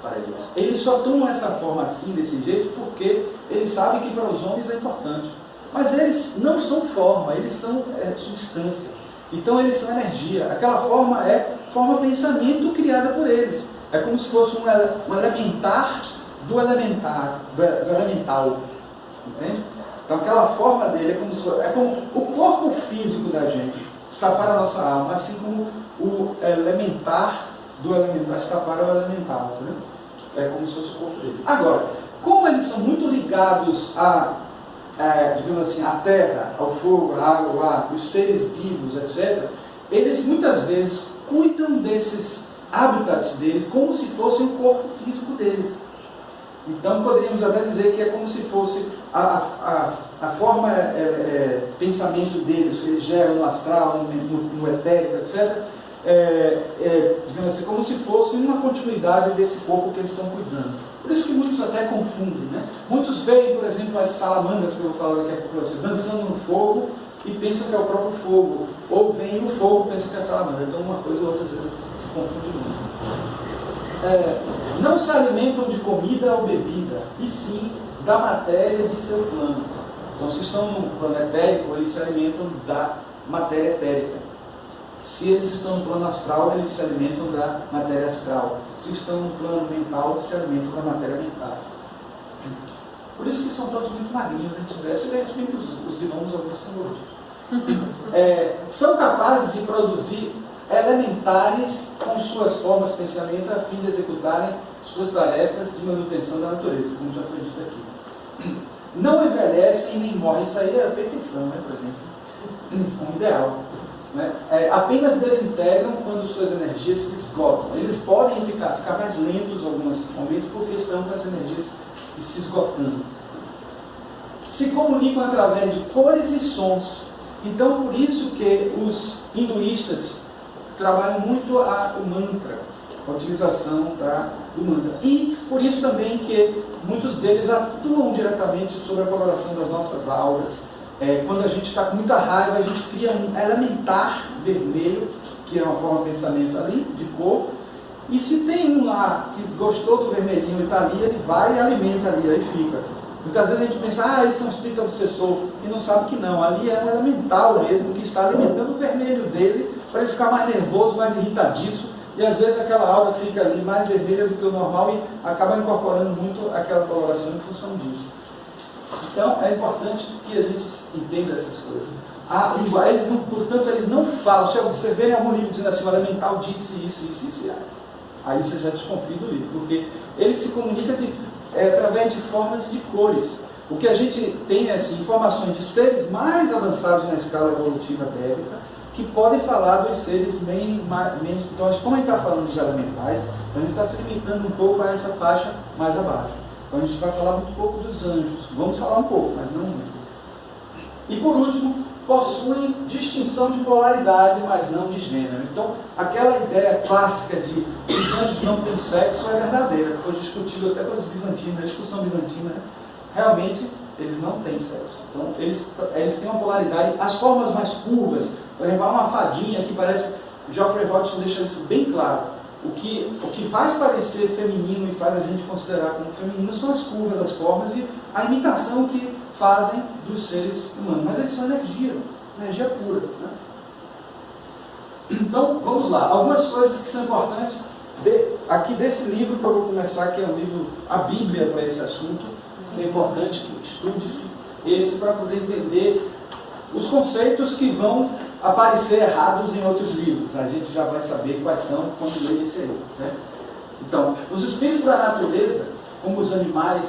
para eles. Eles só tomam essa forma assim, desse jeito, porque eles sabem que para os homens é importante. Mas eles não são forma, eles são substância. Então eles são energia. Aquela forma é forma pensamento criada por eles. É como se fosse um elementar do elemental. Entende? Então aquela forma dele é como o corpo físico da gente está para a nossa alma, assim como o elementar do elementar está para o elemental. Né? É como se fosse o corpo dele. Agora, como eles são muito ligados digamos assim, à terra, ao fogo, à água, ao ar, os seres vivos, etc., eles muitas vezes cuidam desses habitats deles como se fosse o corpo físico deles. Então poderíamos até dizer que é como se fosse a forma, pensamento deles, que eles geram no astral, no etérico, etc., digamos assim, como se fosse uma continuidade desse corpo que eles estão cuidando. Por isso que muitos até confundem, né? Muitos veem, por exemplo, as salamandras, que eu vou falar daqui a pouco para você, dançando no fogo e pensam que é o próprio fogo. Ou veem o fogo e pensam que é a salamandra. Então uma coisa ou outra às vezes se confunde muito. Não se alimentam de comida ou bebida, e sim da matéria de seu plano. Então se estão no plano etérico, eles se alimentam da matéria etérica. Se eles estão no plano astral, eles se alimentam da matéria astral. Se estão no plano mental, eles se alimentam da matéria mental. Por isso que são todos muito magrinhos, a gente vê, se bem que os gnomos alguns são gordos. São capazes de produzir elementares com suas formas de pensamento a fim de executarem suas tarefas de manutenção da natureza, como já foi dito aqui. Não envelhecem nem morrem. Isso aí é a perfeição, né, por exemplo? É um ideal. Né? Apenas desintegram quando suas energias se esgotam. Eles podem ficar mais lentos em alguns momentos porque estão com as energias se esgotando. Se comunicam através de cores e sons. Então, por isso que os hinduístas trabalham muito o mantra, a utilização do mantra. E por isso também que muitos deles atuam diretamente sobre a coloração das nossas auras. Quando a gente está com muita raiva, a gente cria um elementar vermelho, que é uma forma de pensamento ali, de cor. E se tem um lá que gostou do vermelhinho e está ali, ele vai e alimenta ali, aí fica. Muitas vezes a gente pensa, eles são espírito obsessor, e não sabe que não. Ali é um elemental mesmo, que está alimentando o vermelho dele, para ele ficar mais nervoso, mais irritadiço, e às vezes aquela aura fica ali mais vermelha do que o normal e acaba incorporando muito aquela coloração em função disso. Então é importante que a gente entenda essas coisas. Portanto, eles não falam. Se você vê em algum livro dizendo assim, o elemental disse isso, aí você já desconfia do livro, porque ele se comunica através de formas e de cores. O que a gente tem é assim, informações de seres mais avançados na escala evolutiva dévica, que podem falar dos seres menos. Então, como a gente está falando dos elementais, então a gente está se limitando um pouco a essa faixa mais abaixo. Então a gente vai falar muito pouco dos anjos. Vamos falar um pouco, mas não muito. E por último, possuem distinção de polaridade, mas não de gênero. Então, aquela ideia clássica de que os anjos não têm sexo é verdadeira, que foi discutido até pelos bizantinos, na discussão bizantina, né? Realmente, eles não têm sexo. Então, eles têm uma polaridade. As formas mais curvas, por exemplo, há uma fadinha que parece... Geoffrey Hodgson deixa isso bem claro. O que faz parecer feminino e faz a gente considerar como feminino são as curvas das formas e a imitação que fazem dos seres humanos. Mas eles são energia pura. Né? Então, vamos lá. Algumas coisas que são importantes aqui desse livro que eu vou começar, que é um livro, a Bíblia para esse assunto. É importante que estude-se esse para poder entender os conceitos que vão aparecer errados em outros livros. A gente já vai saber quais são quando ler esse livro, certo? Então, os espíritos da natureza, como os animais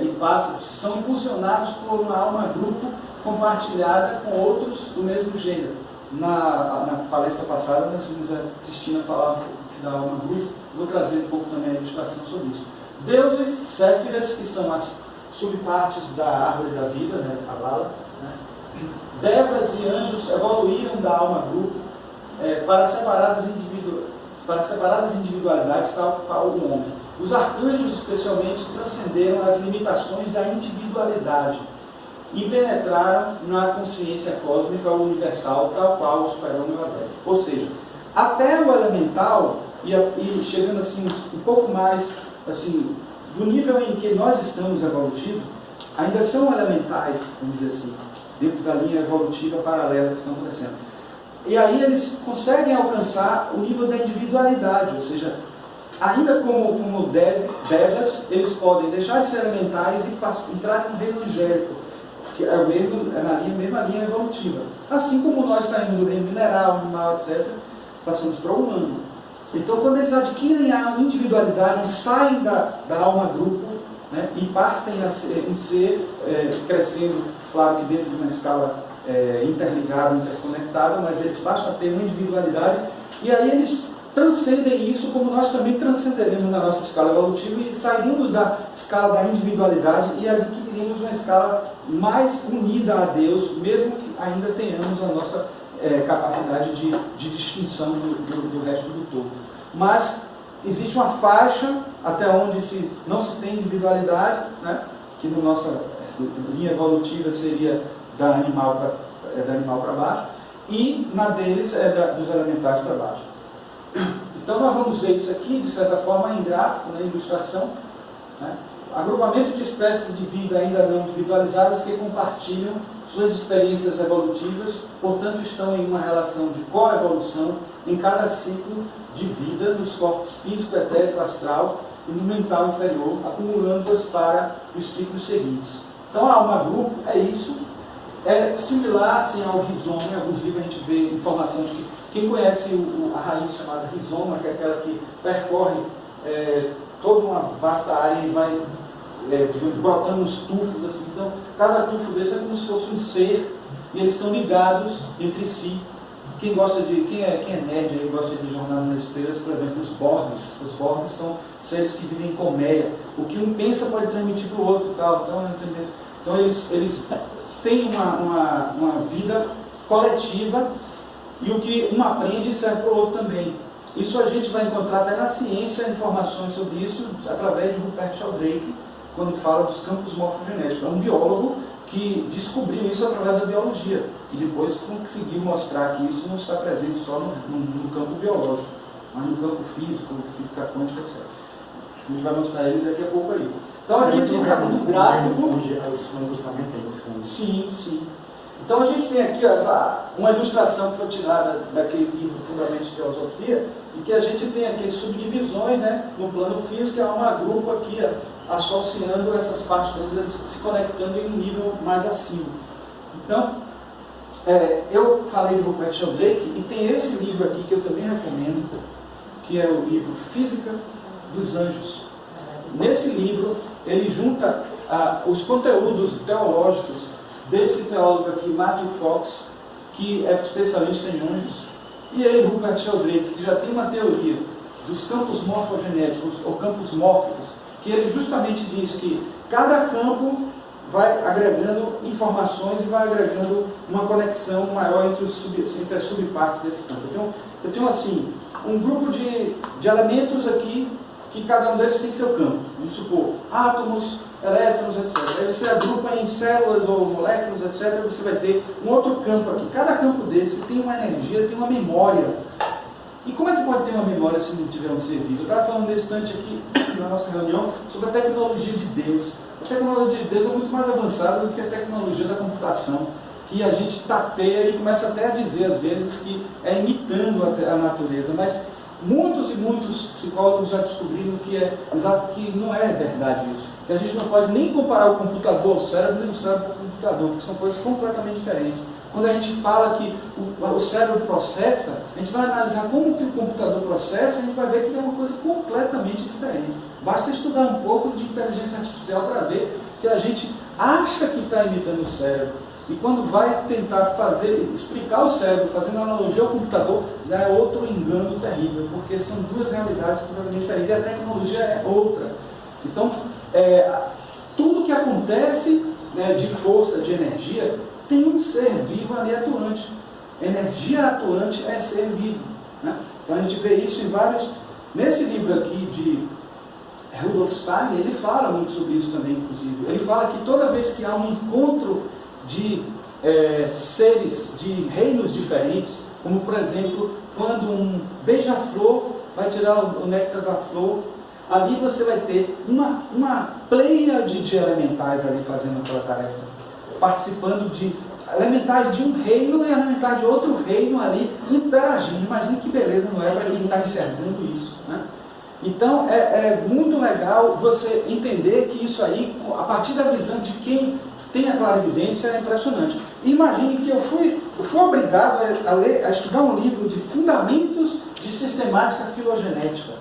e pássaros, são impulsionados por uma alma-grupo compartilhada com outros do mesmo gênero. Na palestra passada, nós vimos a Cristina falar um pouco da alma-grupo. Vou trazer um pouco também a ilustração sobre isso. Deuses, Séfiras, que são as subpartes da árvore da vida, né, a Kabbalah, né? Devas e anjos evoluíram da alma-grupo para separadas individualidades, tal qual o homem. Os arcanjos, especialmente, transcenderam as limitações da individualidade e penetraram na consciência cósmica ou universal, tal qual o super-homem o adepto. Ou seja, até o elemental, e chegando assim um pouco mais assim, do nível em que nós estamos evolutivos, ainda são elementais, vamos dizer assim, dentro da linha evolutiva paralela que estão acontecendo. E aí eles conseguem alcançar o nível da individualidade, ou seja, ainda como devas, eles podem deixar de ser elementais e entrar no reino angélico, que é na mesma linha evolutiva. Assim como nós saímos do reino mineral, animal, etc., passamos para o humano. Então, quando eles adquirem a individualidade, saem da alma-grupo, né, e partem em ser crescendo, claro que dentro de uma escala interligada, interconectada, mas eles passam a ter uma individualidade, e aí eles transcendem isso como nós também transcenderemos na nossa escala evolutiva e sairemos da escala da individualidade e adquiriremos uma escala mais unida a Deus, mesmo que ainda tenhamos a nossa capacidade de distinção do resto do todo. Mas existe uma faixa até onde não se tem individualidade, né, que na nossa linha evolutiva seria da animal para baixo, e na deles dos elementais para baixo. Então nós vamos ver isso aqui, de certa forma, em gráfico, na ilustração, né? Agrupamento de espécies de vida ainda não individualizadas que compartilham suas experiências evolutivas, portanto estão em uma relação de coevolução em cada ciclo de vida nos corpos físico, etérico, astral e no mental inferior, acumulando-as para os ciclos seguintes. Então a alma-grupo é isso, é similar assim, ao rizoma. Em alguns livros a gente vê informação de que quem conhece a raiz chamada rizoma, que é aquela que percorre toda uma vasta área e vai brotando uns tufos, assim. Então, cada tufo desse é como se fosse um ser, e eles estão ligados entre si. Quem é nerd aí, gosta de Jornada nas Estrelas, por exemplo, os Borgs. Os Borgs são seres que vivem em colmeia. O que um pensa pode transmitir para o outro, tal. Então eles têm uma vida coletiva, e o que um aprende serve para o outro também. Isso a gente vai encontrar até na ciência informações sobre isso através de Rupert Sheldrake, quando fala dos campos morfogenéticos. É um biólogo que descobriu isso através da biologia e depois conseguiu mostrar que isso não está presente só no campo biológico, mas no campo físico, física quântica, etc. A gente vai mostrar ele daqui a pouco aí. Então aqui a gente está vendo um gráfico. Os fundos também tem os fundos. Sim, sim. Então a gente tem aqui uma ilustração que foi tirada daquele livro Fundamentos de Teosofia, e que a gente tem aqui subdivisões, né, no plano físico, há um grupo aqui associando essas partes todas, eles se conectando em um nível mais acima. Então, eu falei de Rupert Sheldrake, e tem esse livro aqui que eu também recomendo, que é o livro Física dos Anjos. Nesse livro, ele junta os conteúdos teológicos desse teólogo aqui, Matthew Fox, que é especialista em anjos, e ele, Rupert Sheldrake, que já tem uma teoria dos campos morfogenéticos, ou campos mórficos, que ele justamente diz que cada campo vai agregando informações e vai agregando uma conexão maior entre as subpartes desse campo. Então, eu tenho assim, um grupo de elementos aqui, que cada um deles tem seu campo. Vamos supor, átomos, elétrons, etc. Aí você agrupa em células ou moléculas, etc. Você vai ter um outro campo aqui. Cada campo desse tem uma energia, tem uma memória. E como é que pode ter uma memória se não tiver um ser vivo? Eu estava falando nesse instante aqui, na nossa reunião, sobre a tecnologia de Deus. A tecnologia de Deus é muito mais avançada do que a tecnologia da computação, que a gente tateia e começa até a dizer, às vezes, que é imitando a natureza. Mas muitos e muitos psicólogos já descobriram que não é verdade isso. Que a gente não pode nem comparar o computador ao cérebro nem o cérebro ao computador, porque são coisas completamente diferentes. Quando a gente fala que o cérebro processa, a gente vai analisar como que o computador processa e a gente vai ver que é uma coisa completamente diferente. Basta estudar um pouco de inteligência artificial para ver que a gente acha que está imitando o cérebro. E quando vai tentar explicar o cérebro, fazendo analogia ao computador, já é outro engano terrível, porque são duas realidades completamente diferentes, e a tecnologia é outra. Então, tudo que acontece, né, de força, de energia, tem um ser vivo ali atuante. Energia atuante é ser vivo. Né? Então a gente vê isso em vários... Nesse livro aqui de Rudolf Steiner, ele fala muito sobre isso também, inclusive. Ele fala que toda vez que há um encontro de seres de reinos diferentes, como por exemplo, quando um beija-flor vai tirar o néctar da flor, ali você vai ter uma pleiade de elementais ali fazendo aquela tarefa, participando de elementais de um reino e elementais de outro reino ali interagindo. Imagina que beleza, não é, para quem está enxergando isso, né? Então é muito legal você entender que isso aí, a partir da visão de quem tem a clarividência, é impressionante. Imagine que eu fui obrigado a estudar um livro de fundamentos de sistemática filogenética.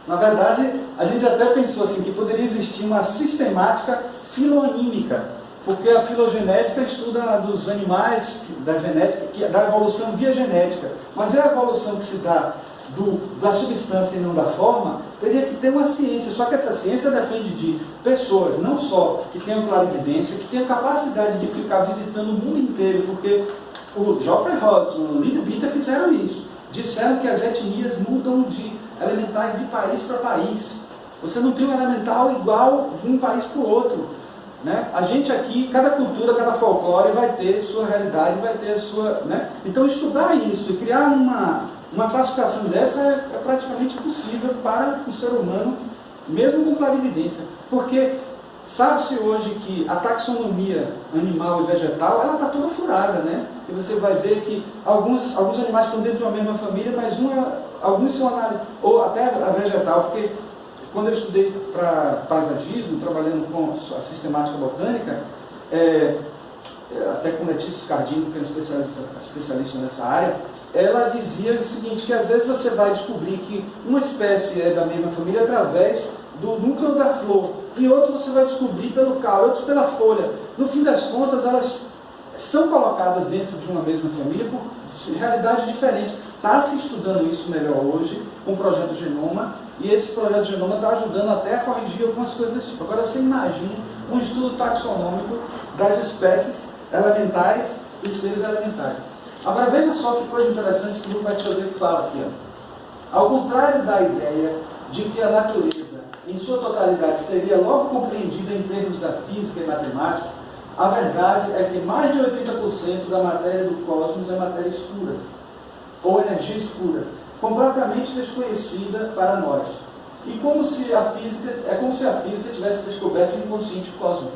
Na verdade, a gente até pensou assim, que poderia existir uma sistemática filoanímica, porque a filogenética estuda dos animais, da genética, da evolução via genética, mas a evolução que se dá da substância e não da forma, teria que ter uma ciência, só que essa ciência depende de pessoas, não só que tenham clarividência, que tenham capacidade de ficar visitando o mundo inteiro, porque o Geoffrey Hodgson, o Lino Bitter fizeram isso, disseram que as etnias mudam de elementais de país para país, você não tem um elemental igual de um país para o outro, né? A gente aqui, cada cultura, cada folclore vai ter sua realidade, vai ter a sua... Né? Então estudar isso e criar uma classificação dessa é praticamente impossível para o ser humano, mesmo com clarividência, porque sabe-se hoje que a taxonomia animal e vegetal, ela está toda furada, né? E você vai ver que alguns animais estão dentro de uma mesma família, mas alguns são ou até a vegetal, porque quando eu estudei para paisagismo, trabalhando com a sistemática botânica, até com Letícia Scardino, que é especialista nessa área, ela dizia o seguinte, que às vezes você vai descobrir que uma espécie é da mesma família através do núcleo da flor, e outro você vai descobrir pelo caule, outros pela folha. No fim das contas, elas são colocadas dentro de uma mesma família por realidades diferentes. Está se estudando isso melhor hoje com o Projeto Genoma, e esse Projeto Genoma está ajudando até a corrigir algumas coisas desse tipo. Agora você imagina um estudo taxonômico das espécies elementares e seres elementais. Agora veja só que coisa interessante que o Rupert Sheldrake fala aqui. Ó. Ao contrário da ideia de que a natureza, em sua totalidade, seria logo compreendida em termos da física e matemática, a verdade é que mais de 80% da matéria do cosmos é matéria escura, ou energia escura, completamente desconhecida para nós. e como se a física tivesse descoberto o inconsciente cósmico.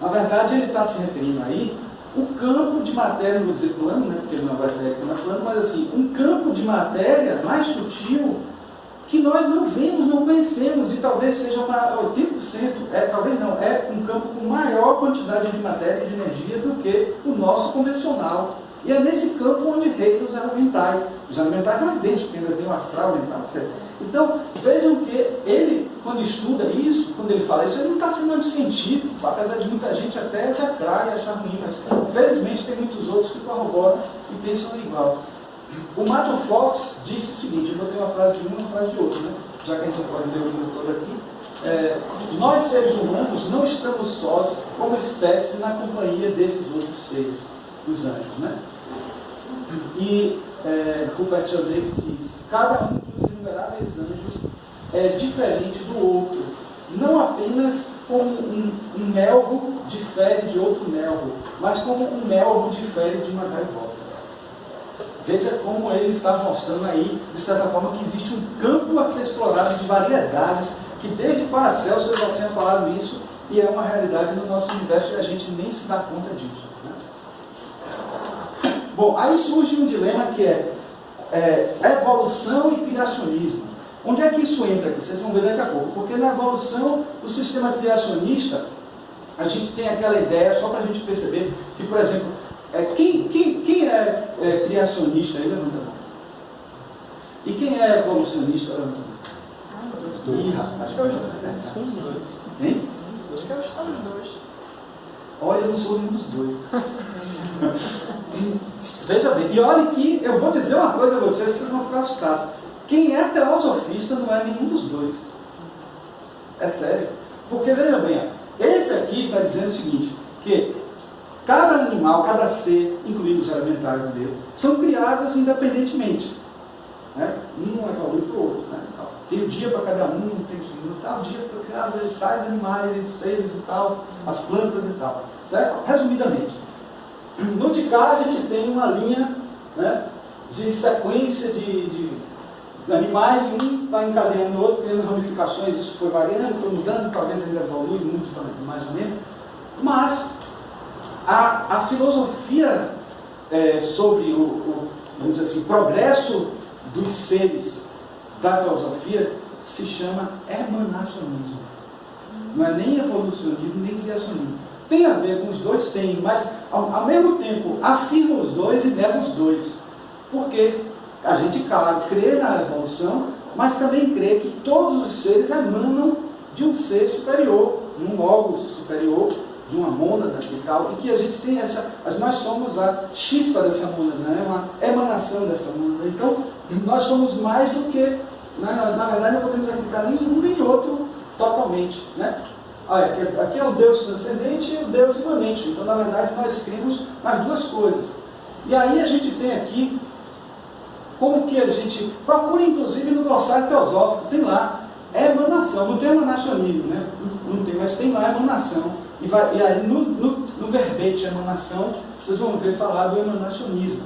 Na verdade, ele está se referindo aí o campo de matéria, não vou dizer plano, né, porque não vai ter não é plano, mas assim, um campo de matéria mais sutil que nós não vemos, não conhecemos, e talvez seja 80%, talvez não, é um campo com maior quantidade de matéria e de energia do que o nosso convencional. E é nesse campo onde reinam os elementais. Os elementais não é denso, porque ainda tem o astral mental, etc. Então, vejam que ele, quando estuda isso, quando ele fala isso, ele não está sendo anticientífico, apesar de muita gente até se atrai e achar ruim, mas felizmente tem muitos outros que corroboram e pensam igual. O Matthew Fox disse o seguinte, eu vou ter uma frase de um e uma frase de outro, né? Já que a gente não pode ler o livro todo aqui. Nós, seres humanos, não estamos sós como espécie na companhia desses outros seres, os anjos, né? E Rupert Sheldrake diz, cada um dos inumeráveis anjos é diferente do outro, não apenas como um melro difere de outro melro, mas como um melro difere de uma gaivota. Veja como ele está mostrando aí, de certa forma, que existe um campo a ser explorado de variedades, que desde Paracelso eu já tinha falado isso, e é uma realidade no nosso universo e a gente nem se dá conta disso. Né? Bom, aí surge um dilema que é evolução e criacionismo. Onde é que isso entra aqui? Vocês vão ver daqui a pouco. Porque na evolução do sistema criacionista, a gente tem aquela ideia, só para a gente perceber, que, por exemplo, quem é criacionista aí, levanta a mão. E quem é evolucionista, levanta a mão. Ih, rapaz, hein? Acho que eu sou os dois. Olha, eu não sou nenhum dos dois. Veja bem, e olha que eu vou dizer uma coisa a vocês, vocês vão ficar assustados. Quem é teosofista não é nenhum dos dois. É sério. Porque, veja bem, esse aqui está dizendo o seguinte, que cada animal, cada ser, incluindo os elementais de Deus, são criados independentemente. Né? Um evolui para o outro. Né? Tem o dia para cada um, tem tal dia para criar tais animais, seres e tal, as plantas e tal. Certo? Resumidamente. No de cá a gente tem uma linha, né, de sequência de animais, e um vai encadeando o outro, criando ramificações, isso foi variando, foi mudando, talvez ainda evolui muito mais ou menos. Mas a filosofia sobre vamos dizer assim, progresso dos seres da teosofia se chama emanacionismo. Não é nem evolucionismo, nem criacionismo. Tem a ver com os dois, tem, mas ao mesmo tempo afirma os dois e nega os dois. Porque a gente, claro, crê na evolução, mas também crê que todos os seres emanam de um ser superior, de um logos superior, de uma mônada e tal, e que a gente tem nós somos a chispa dessa mônada, né? Uma emanação dessa mônada. Então, nós somos mais do que, na verdade, não podemos acreditar nem em um nem outro totalmente, né? Aqui é o Deus transcendente e o Deus imanente. Então, na verdade, nós cremos nas duas coisas. E aí a gente tem aqui, como que a gente procura, inclusive, no glossário teosófico, tem lá emanação, não tem emanacionismo, né? Não tem, mas tem lá emanação. E aí no verbete emanação, vocês vão ver falar do emanacionismo.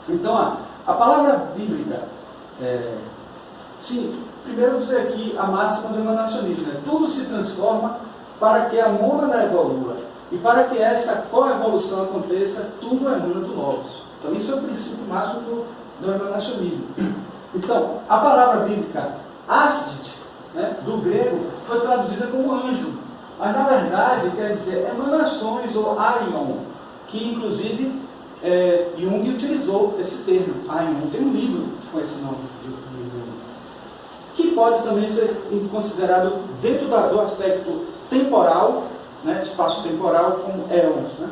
Então, a palavra bíblica, sim, primeiro dizer aqui a máxima do emanacionismo, né? Tudo se transforma para que a mônada evolua. E para que essa coevolução aconteça, tudo emana do Logos. Então, isso é o princípio máximo do emanacionismo. Então, a palavra bíblica astit, né, do grego, foi traduzida como anjo. Mas, na verdade, quer dizer emanações ou aion, que, inclusive, Jung utilizou esse termo, aion. Tem um livro com esse nome, que pode também ser considerado, dentro do aspecto temporal, né, espaço-temporal, como éons. Né?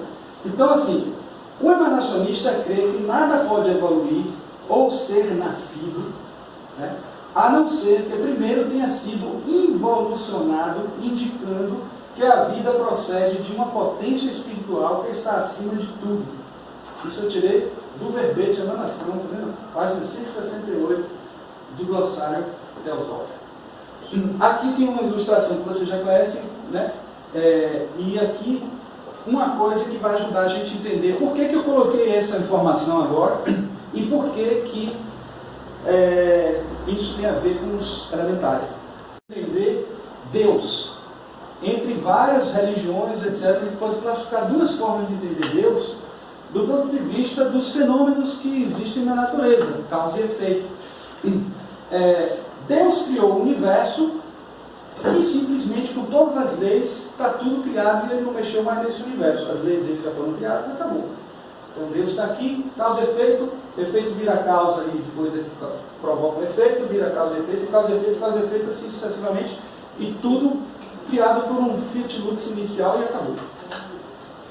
Então, assim, o emanacionista crê que nada pode evoluir ou ser nascido, né, a não ser que primeiro tenha sido involucionado, indicando que a vida procede de uma potência espiritual que está acima de tudo. Isso eu tirei do verbete emanação, tá vendo? Página 168 do glossário teosófico. Aqui tem uma ilustração que vocês já conhecem, né? E aqui uma coisa que vai ajudar a gente a entender por que eu coloquei essa informação agora e por que isso tem a ver com os elementares. Deus. Entre várias religiões, etc., a gente pode classificar duas formas de entender Deus do ponto de vista dos fenômenos que existem na natureza, causa e efeito. Deus criou o universo e simplesmente com todas as leis está tudo criado e ele não mexeu mais nesse universo. As leis dele já foram criadas e acabou. Então Deus está aqui, causa e efeito, efeito vira causa e depois provoca o efeito, vira causa e efeito, causa e efeito, assim sucessivamente, e tudo criado por um Fiat Lux inicial e acabou.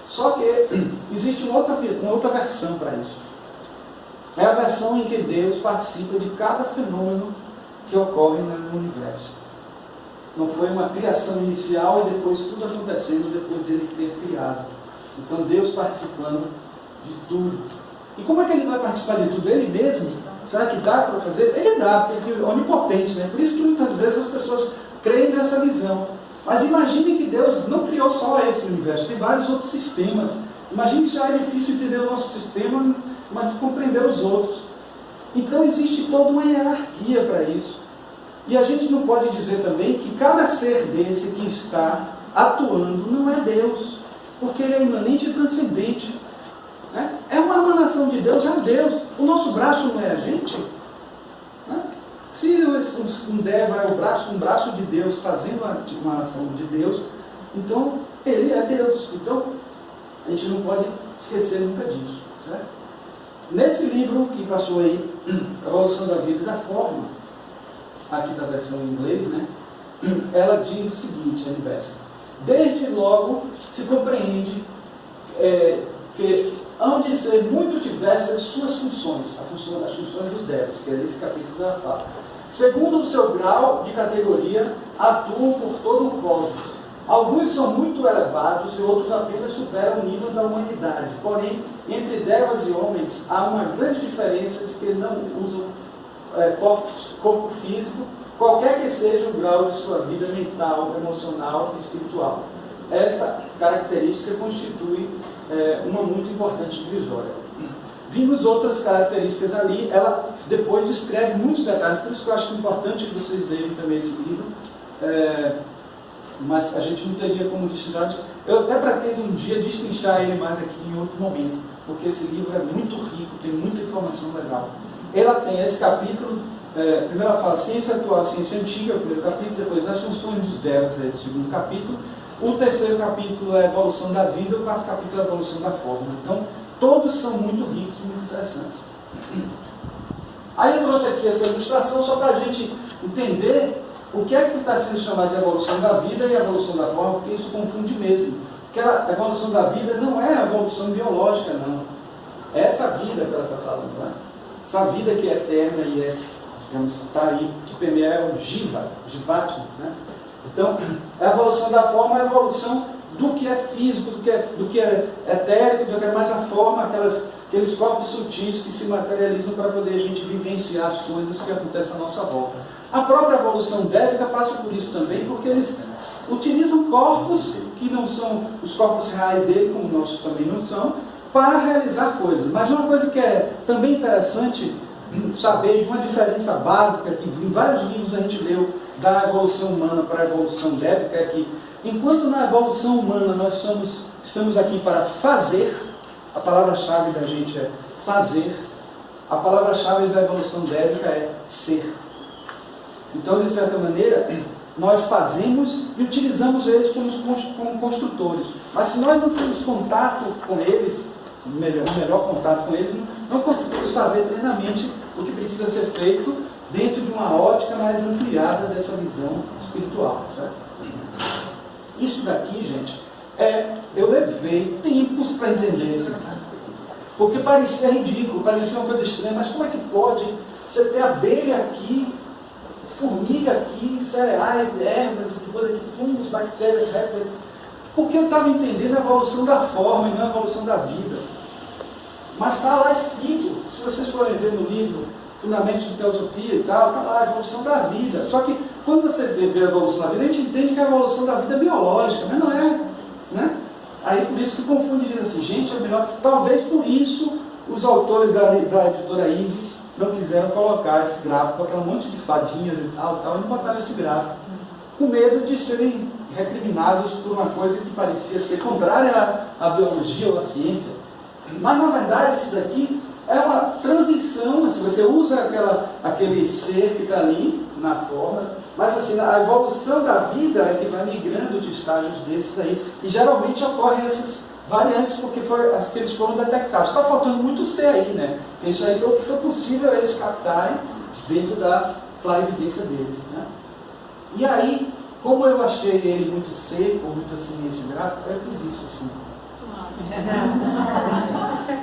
Só que existe uma outra versão para isso. É a versão em que Deus participa de cada fenômeno que ocorre no universo. Não foi uma criação inicial e depois tudo acontecendo depois dele ter criado. Então Deus participando de tudo. E como é que ele vai participar de tudo? Ele mesmo? Será que dá para fazer? Ele dá, porque ele é onipotente, né? Por isso que muitas vezes as pessoas creem nessa visão. Mas imagine que Deus não criou só esse universo, tem vários outros sistemas. Imagine que já é difícil entender o nosso sistema, mas compreender os outros. Então existe toda uma hierarquia para isso. E a gente não pode dizer também que cada ser desse que está atuando não é Deus, porque ele é imanente e transcendente. Né? É uma emanação de Deus, é Deus. O nosso braço não é a gente? Né? Se um Deva é um braço de Deus fazendo uma ação de Deus, então ele é Deus. Então a gente não pode esquecer nunca disso. Certo? Nesse livro que passou aí, A Evolução da Vida e da Forma, aqui está a versão em inglês, né? Ela diz o seguinte, a Universo: desde logo se compreende que hão de ser muito diversas suas funções, as funções dos devas, que é esse capítulo da fala. Segundo o seu grau de categoria, atuam por todo o cosmos. Alguns são muito elevados e outros apenas superam o nível da humanidade. Porém, entre devas e homens, há uma grande diferença de que não usam corpo físico, qualquer que seja o grau de sua vida mental, emocional e espiritual. Esta característica constitui uma muito importante divisória. Vimos outras características ali, ela depois descreve muitos detalhes, por isso que eu acho importante que vocês leiam também esse livro, mas a gente não teria como destrinchar. Eu até pretendo um dia destrinchar ele mais aqui em outro momento, porque esse livro é muito rico, tem muita informação legal. Ela tem esse capítulo, primeiro ela fala ciência atual, ciência antiga, o primeiro capítulo, depois as funções dos devas, é o segundo capítulo. O terceiro capítulo é a evolução da vida, o quarto capítulo é a evolução da forma. Então, todos são muito ricos, muito interessantes. Aí eu trouxe aqui essa ilustração só para a gente entender o que é que está sendo chamado de evolução da vida e evolução da forma, porque isso confunde mesmo. Porque a evolução da vida não é a evolução biológica, não. É essa vida que ela está falando, né? Essa vida que é eterna e digamos, está aí, que permeia é o jivatma, né? Então, a evolução da forma é a evolução do que é físico, do que é etérico, do que é mais a forma, aqueles corpos sutis que se materializam para poder a gente vivenciar as coisas que acontecem à nossa volta. A própria evolução dévica passa por isso também, porque eles utilizam corpos que não são os corpos reais dele, como nossos também não são, para realizar coisas. Mas uma coisa que é também interessante saber de uma diferença básica, que em vários livros a gente leu, da evolução humana para a evolução dévica, é que enquanto na evolução humana nós estamos aqui para fazer, a palavra-chave da gente é fazer, a palavra-chave da evolução dévica é ser. Então, de certa maneira, nós fazemos e utilizamos eles como construtores. Mas se nós não temos contato com eles, um melhor contato com eles, não conseguimos fazer plenamente o que precisa ser feito dentro de uma ótica mais ampliada dessa visão espiritual. Certo? Isso daqui, gente, eu levei tempos para entender isso. Porque parecia ridículo, parecia uma coisa estranha, mas como é que pode você ter abelha aqui, formiga aqui, cereais, ervas, coisa aqui, fungos, bactérias, répteis? Porque eu estava entendendo a evolução da forma e não a evolução da vida. Mas está lá escrito, se vocês forem ver no livro Fundamentos de Teosofia e tal, está lá a evolução da vida. Só que quando você vê a evolução da vida, a gente entende que a evolução da vida é biológica, mas não é. Né? Aí por isso que confunde e diz assim, gente, é melhor. Talvez por isso os autores da editora Isis não quiseram colocar esse gráfico, botaram um monte de fadinhas e tal, e não botaram esse gráfico. com medo de serem recriminados por uma coisa que parecia ser contrária à biologia ou à ciência. Mas, na verdade, isso daqui é uma transição, assim, você usa aquele ser que está ali na forma, mas assim, a evolução da vida é que vai migrando de estágios desses aí, e geralmente ocorrem essas variantes porque as que eles foram detectados. Está faltando muito C aí, né? Isso aí foi o que foi possível eles captarem dentro da clarividência deles, né? E aí, como eu achei ele muito seco, muito assim nesse gráfico, eu fiz isso assim.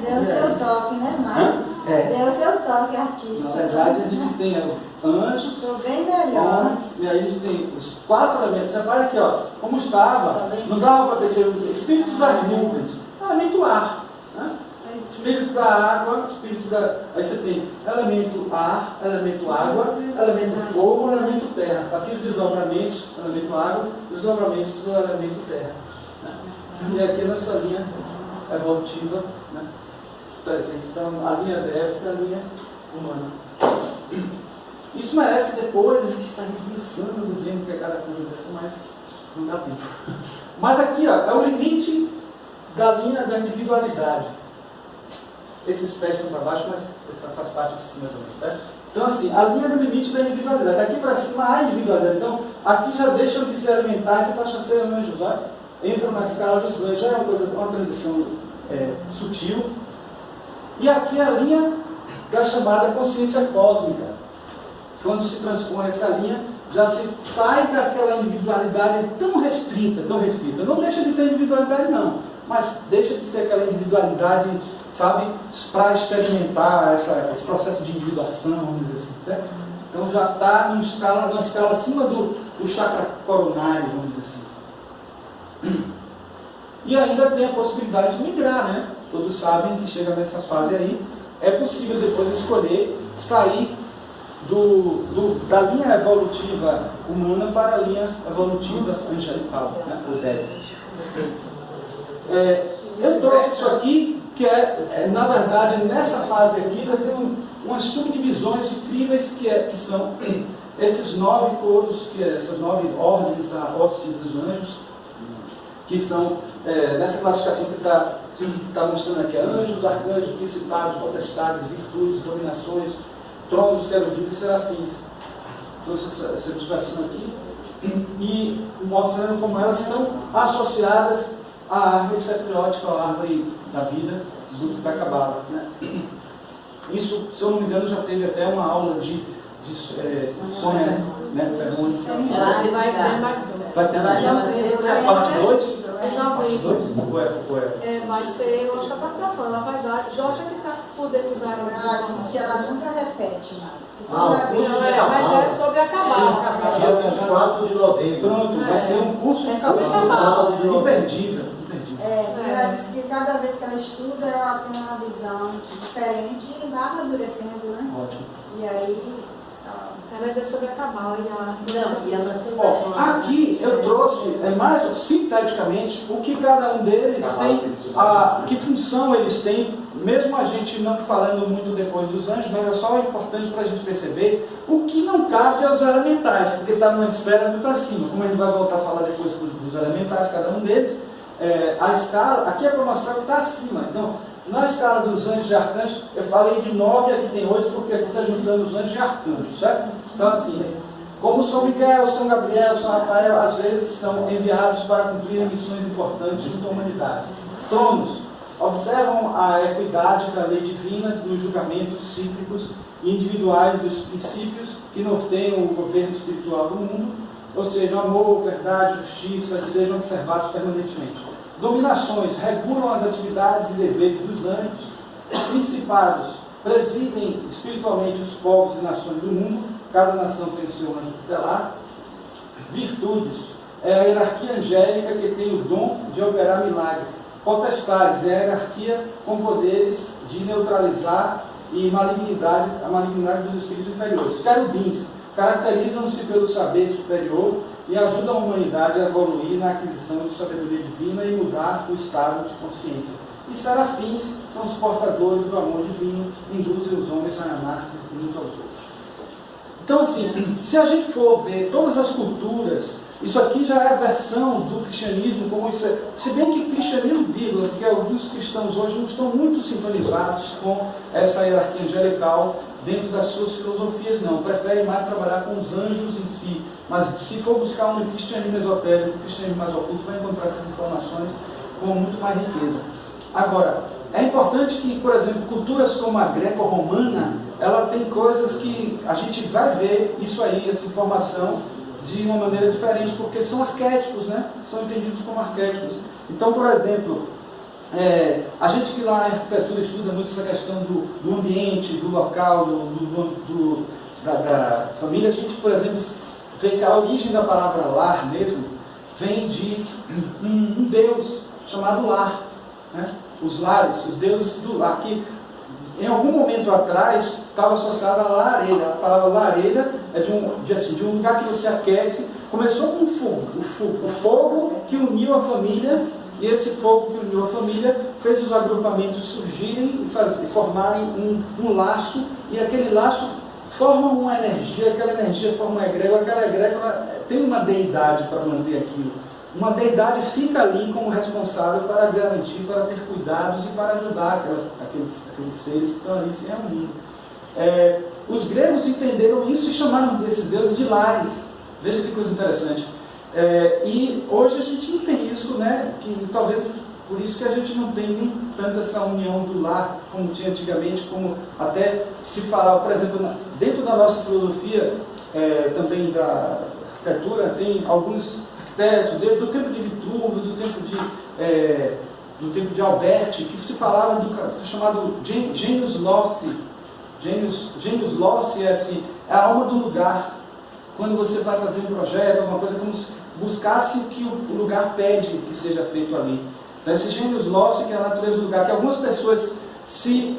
Deu seu toque, né, Marcos? Deu seu toque artístico. Na verdade, a gente tem anjos, Estou bem melhor. homens, e aí a gente tem os 4 elementos. Repara aqui, ó, como estava, não dava para perceber. Espíritos das nuvens, elemento ar. Né? Espírito da água, espírito da. Aí você tem elemento ar, elemento água, elemento fogo, elemento terra. Aqui os desdobramentos, elemento água, desdobramentos do elemento terra. Né? E aqui nessa linha evolutiva, né, presente. Então, a linha dévica e a linha humana. Isso merece depois a gente estar esmiuçando, vendo que é cada coisa dessa, mas não dá tempo. Mas aqui, ó, é o limite da linha da individualidade. Esses pés estão para baixo, mas faz parte de cima também, certo? Então, assim, a linha do limite da individualidade. Daqui para cima há individualidade. Então, aqui já deixam de ser elementares e passam a ser anjos, olha. Entram na escala dos anjos, é uma transição sutil. E aqui é a linha da chamada consciência cósmica. Quando se transpõe essa linha, já se sai daquela individualidade tão restrita, tão restrita. Não deixa de ter individualidade, não, mas deixa de ser aquela individualidade, sabe, para experimentar esse processo de individuação, vamos dizer assim, certo? Então já está numa escala acima do chakra coronário, vamos dizer assim. E ainda tem a possibilidade de migrar, né? Todos sabem que chega nessa fase aí, é possível depois escolher sair da linha evolutiva humana para a linha evolutiva angelical, né? O Dev. Eu trouxe isso aqui, que na verdade, nessa fase aqui, nós temos umas subdivisões incríveis que são esses 9 coros, essas 9 ordens da hoste dos anjos, que são nessa classificação que está mostrando aqui: anjos, arcanjos, principados, potestades, virtudes, dominações, tronos, querubins e serafins. Trouxe essa ilustração aqui e mostrando como elas estão associadas à árvore sefriótica, à árvore da vida da Cabala, né? Isso, se eu não me engano, já teve até uma aula de sonha, né? Vai ter mais parte 2? Parte 2? Vai ser, eu acho que a participação, ela vai dar. Jorge é que está por dentro da área. Ela disse que ela nunca repete nada. Mas é sobre a Cabala. Dia 24 de novembro. Pronto, vai ser um curso de sobre Cabala. Imperdível. Ela disse que cada vez que ela estuda, ela tem uma visão diferente e vai amadurecendo, né? Ótimo. E aí... Mas é sobre a Cabala e a... Aqui eu trouxe, mais sinteticamente, o que cada um deles tem, que função eles têm, mesmo a gente não falando muito depois dos anjos, mas é só importante para a gente perceber o que não cabe aos elementais, porque está numa esfera muito acima. Como a gente vai voltar a falar depois dos elementais, cada um deles, a escala, aqui é para mostrar que está acima. Então, na escala dos anjos e arcanjos, eu falei de 9, aqui tem 8, porque aqui está juntando os anjos e arcanjos, certo? Então, assim, como São Miguel, São Gabriel, São Rafael, às vezes são enviados para cumprir missões importantes junto à humanidade. Tronos observam a equidade da lei divina, dos julgamentos cíclicos e individuais dos princípios que norteiam o governo espiritual do mundo, ou seja, amor, verdade, justiça, sejam observados permanentemente. Dominações regulam as atividades e deveres dos anjos. Principados presidem espiritualmente os povos e nações do mundo. Cada nação tem o seu anjo tutelar. Virtudes é a hierarquia angélica que tem o dom de operar milagres. Potestades é a hierarquia com poderes de neutralizar e a malignidade dos espíritos inferiores. Querubins caracterizam-se pelo saber superior e ajudam a humanidade a evoluir na aquisição de sabedoria divina e mudar o estado de consciência. E serafins são os portadores do amor divino, induzem os homens a amar-se uns aos outros. Então, assim, se a gente for ver todas as culturas Isso aqui já é a versão do cristianismo, como isso é. Se bem que cristianismo, vírgula, porque alguns cristãos hoje não estão muito sintonizados com essa hierarquia angelical dentro das suas filosofias, não. Preferem mais trabalhar com os anjos em si. Mas se for buscar um cristianismo esotérico, um cristianismo mais oculto, vai encontrar essas informações com muito mais riqueza. Agora, é importante que, por exemplo, culturas como a greco-romana, ela tem coisas que a gente vai ver isso aí, essa informação, de uma maneira diferente, porque são arquétipos, né? São entendidos como arquétipos. Então, por exemplo, a gente que lá em arquitetura estuda muito essa questão do ambiente, do local, da família, a gente, por exemplo, vê que a origem da palavra lar mesmo vem de um deus chamado Lar, né? Os lares, os deuses do lar, que em algum momento atrás estava associado à lareira. A palavra lareira é de um lugar que você aquece. Começou com o fogo que uniu a família, e esse fogo que uniu a família fez os agrupamentos surgirem e formarem um laço, e aquele laço forma uma energia, aquela energia forma uma egrégora, aquela egrégora tem uma deidade para manter aquilo. Uma deidade fica ali como responsável para garantir, para ter cuidados e para ajudar aqueles seres que estão ali se reunindo. Os gregos entenderam isso e chamaram desses deuses de lares. Veja que coisa interessante. E hoje a gente não tem isso, né? Que talvez por isso que a gente não tem tanto essa união do lar como tinha antigamente, como até se falava, por exemplo, dentro da nossa filosofia, também da arquitetura, tem alguns do tempo de Vitruvio, do tempo de Alberti, que se falava do chamado genius loci. Genius loci é a alma do lugar. Quando você vai fazer um projeto, alguma coisa, como se buscasse o que o lugar pede que seja feito ali. Então esse genius loci, que é a natureza do lugar, que algumas pessoas se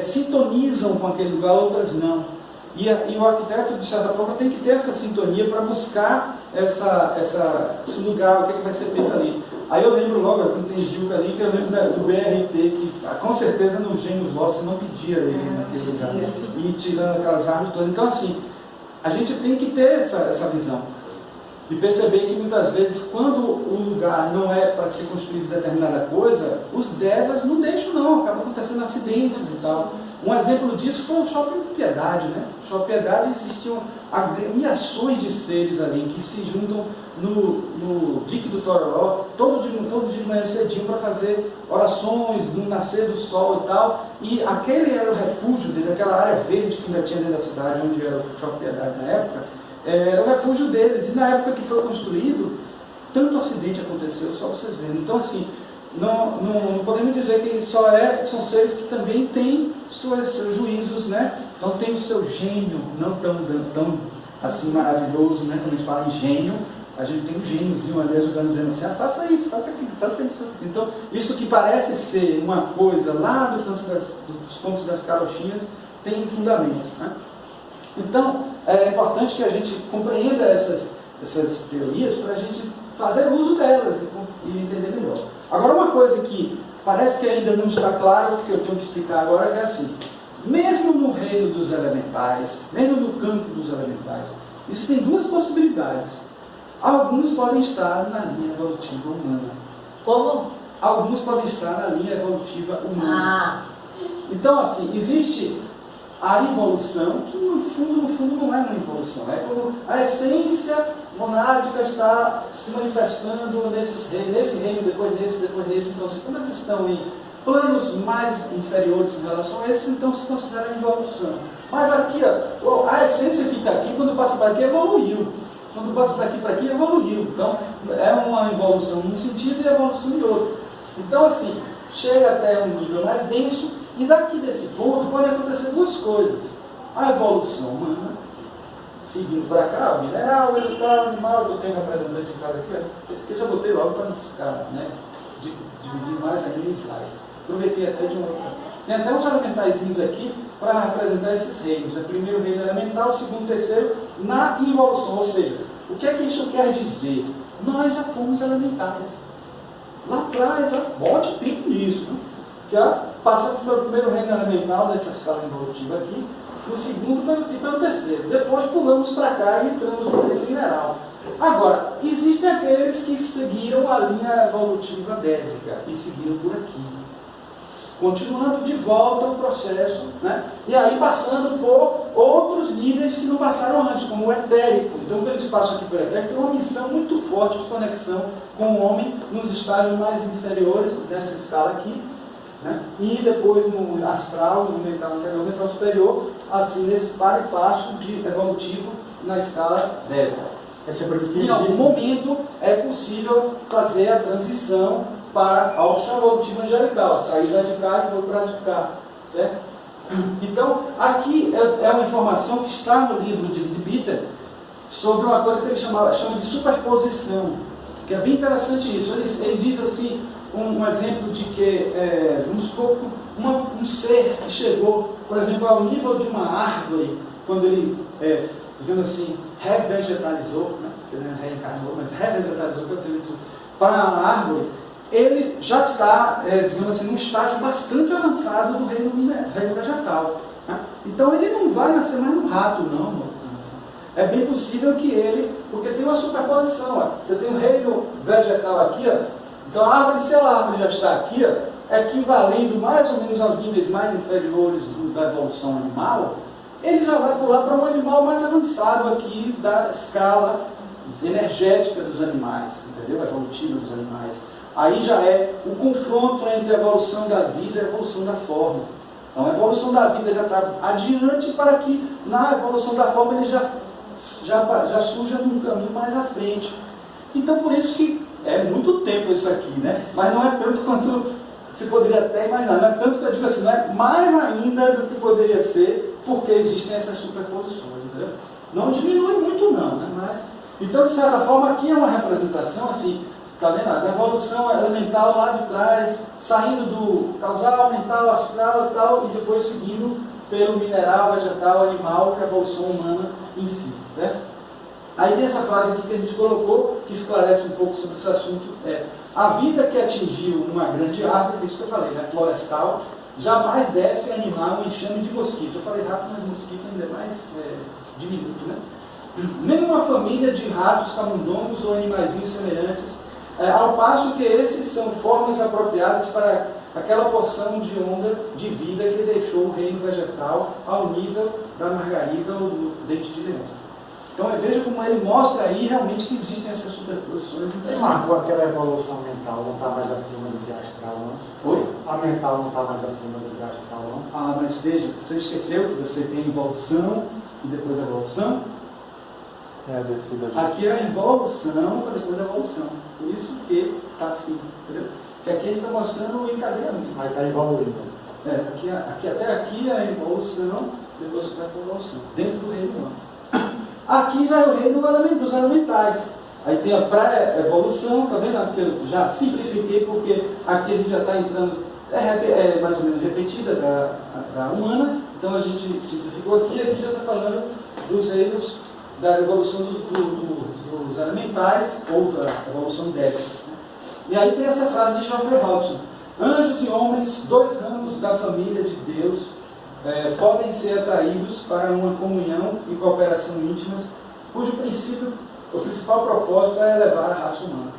sintonizam com aquele lugar, outras não. E o arquiteto, de certa forma, tem que ter essa sintonia para buscar esse lugar, o que vai ser feito ali. Aí eu lembro logo, eu entendi o ali, que eu lembro do BRT, que com certeza no Gênios Loci não pedia ele naquele lugar, e tirando aquelas árvores todas. Então, assim, a gente tem que ter essa visão. E perceber que muitas vezes, quando o lugar não é para ser construído determinada coisa, os devas não deixam não, acaba acontecendo acidentes e tal. Um exemplo disso foi o Shopping Piedade, né? No Shopping Piedade existiam agremiações de seres ali que se juntam no dique do Tororó, todo dia de manhã cedinho para fazer orações no nascer do sol e tal. E aquele era o refúgio deles, aquela área verde que ainda tinha dentro da cidade, onde era o Shopping Piedade na época, era o refúgio deles. E na época que foi construído, tanto acidente aconteceu, só vocês verem. Então, assim, não podemos dizer que são seres que também têm seus juízos, né? Então tem o seu gênio, não tão assim maravilhoso, né? Quando a gente fala em gênio, a gente tem um gêniozinho ali ajudando, dizendo assim, faça isso, faça aquilo, faça isso. Então, isso que parece ser uma coisa lá dos contos das carochinhas, tem um fundamento, né? Então, é importante que a gente compreenda essas teorias para a gente fazer uso delas e entender melhor. Agora, uma coisa que parece que ainda não está claro, que eu tenho que explicar agora, é assim: mesmo no reino dos elementais, mesmo no campo dos elementais, existem duas possibilidades. Alguns podem estar na linha evolutiva humana. Como? Alguns podem estar na linha evolutiva humana. Então, assim, existe a evolução, que no fundo não é uma evolução, é como a essência monádica está se manifestando nesse reino, depois nesse. Então, quando eles estão em planos mais inferiores em relação a esse, então se considera evolução. Mas aqui, ó, a essência que está aqui, quando passa para aqui, evoluiu. Quando passa daqui para aqui, evoluiu. Então, é uma evolução num sentido e evolução em outro. Então, assim, chega até um nível mais denso, e daqui desse ponto pode acontecer duas coisas. A evolução humana, seguindo para cá, o mineral, o vegetal, o animal, eu tenho um representante de cada aqui, esse aqui eu já botei logo para não ficar, né, dividir mais ainda em slides. Aproveitei até de um... Tem até uns elementaizinhos aqui para representar esses reinos. O primeiro reino elemental, o segundo, o terceiro, na evolução. Ou seja, o que é que isso quer dizer? Nós já fomos elementais. Lá atrás, já bote tempo nisso, né? Já passamos pelo primeiro reino elemental dessa escala evolutiva aqui, no segundo e pelo terceiro. Depois pulamos para cá e entramos no reino mineral. Agora, existem aqueles que seguiram a linha evolutiva dévica e seguiram por aqui, continuando de volta o processo, né? E aí passando por outros níveis que não passaram antes, como o etérico. Então, quando eles passam aqui por etérico, tem uma missão muito forte de conexão com o homem nos estágios mais inferiores dessa escala aqui, né? E depois no astral, no mental inferior, no mental superior, assim, nesse par e passo de evolutivo na escala dévica. Em algum momento é possível fazer a transição para a opção evolutiva angelical, a saída de cá e foi para de cá, certo? Então, aqui é uma informação que está no livro de Bitter sobre uma coisa que ele chama de superposição, que é bem interessante isso. Ele diz assim, um exemplo de que, vamos supor, um ser que chegou, por exemplo, ao nível de uma árvore, quando ele, digamos assim, revegetalizou, né? Ele não reencarnou, mas revegetalizou para a árvore, ele já está, digamos assim, num estágio bastante avançado do reino vegetal, né? Então ele não vai nascer mais no rato, não. É bem possível que ele, porque tem uma superposição, ó. Você tem o reino vegetal aqui, ó. Então a árvore, se a árvore já está aqui, ó, equivalendo mais ou menos aos níveis mais inferiores da evolução animal, ele já vai pular para um animal mais avançado aqui da escala energética dos animais, entendeu? Evolutiva dos animais. Aí já é o confronto entre a evolução da vida e a evolução da forma. Então a evolução da vida já está adiante para que na evolução da forma ele já surja num caminho mais à frente. Então por isso que é muito tempo isso aqui, né? Mas não é tanto quanto se poderia até imaginar. Não é tanto que eu digo assim, não é mais ainda do que poderia ser, porque existem essas superposições, entendeu? Não diminui muito não, né? Mas, então, de certa forma, aqui é uma representação assim, tá vendo? Da evolução elemental lá de trás, saindo do causal, mental, astral e tal, e depois seguindo pelo mineral, vegetal, animal, que é a evolução humana em si, certo? Aí tem essa frase aqui que a gente colocou, que esclarece um pouco sobre esse assunto, a vida que atingiu uma grande árvore, isso que eu falei, né, florestal, jamais desce a animar um enxame de mosquito. Eu falei rato, mas mosquito ainda é mais diminuto, né? Nenhuma família de ratos, camundongos ou animaizinhos semelhantes, ao passo que esses são formas apropriadas para aquela porção de onda de vida que deixou o reino vegetal ao nível da margarida ou do dente de leão. Então veja como ele mostra aí realmente que existem essas superposições. Marco, aquela evolução mental não está mais acima do que a astral, não? Oi? A mental não está mais acima do que a astral, não? Ah, mas veja, você esqueceu que você tem evolução e depois evolução? É a descida. Aqui é a involução para depois a evolução. Por isso que está assim, entendeu? Porque aqui a gente está mostrando o encadeamento. Mas está evoluindo. Até aqui é a involução, depois começa a evolução, dentro do reino humano. Aqui já é o reino dos elementais. Aí tem a pré-evolução, tá vendo? Aqui eu já simplifiquei porque aqui a gente já está entrando, é mais ou menos repetida da humana, então a gente simplificou aqui já está falando dos reinos da evolução dos elementais ou da evolução débil. E aí tem essa frase de Geoffrey Hodgson: anjos e homens, dois ramos da família de Deus, podem ser atraídos para uma comunhão e cooperação íntimas, cujo o principal propósito é elevar a raça humana.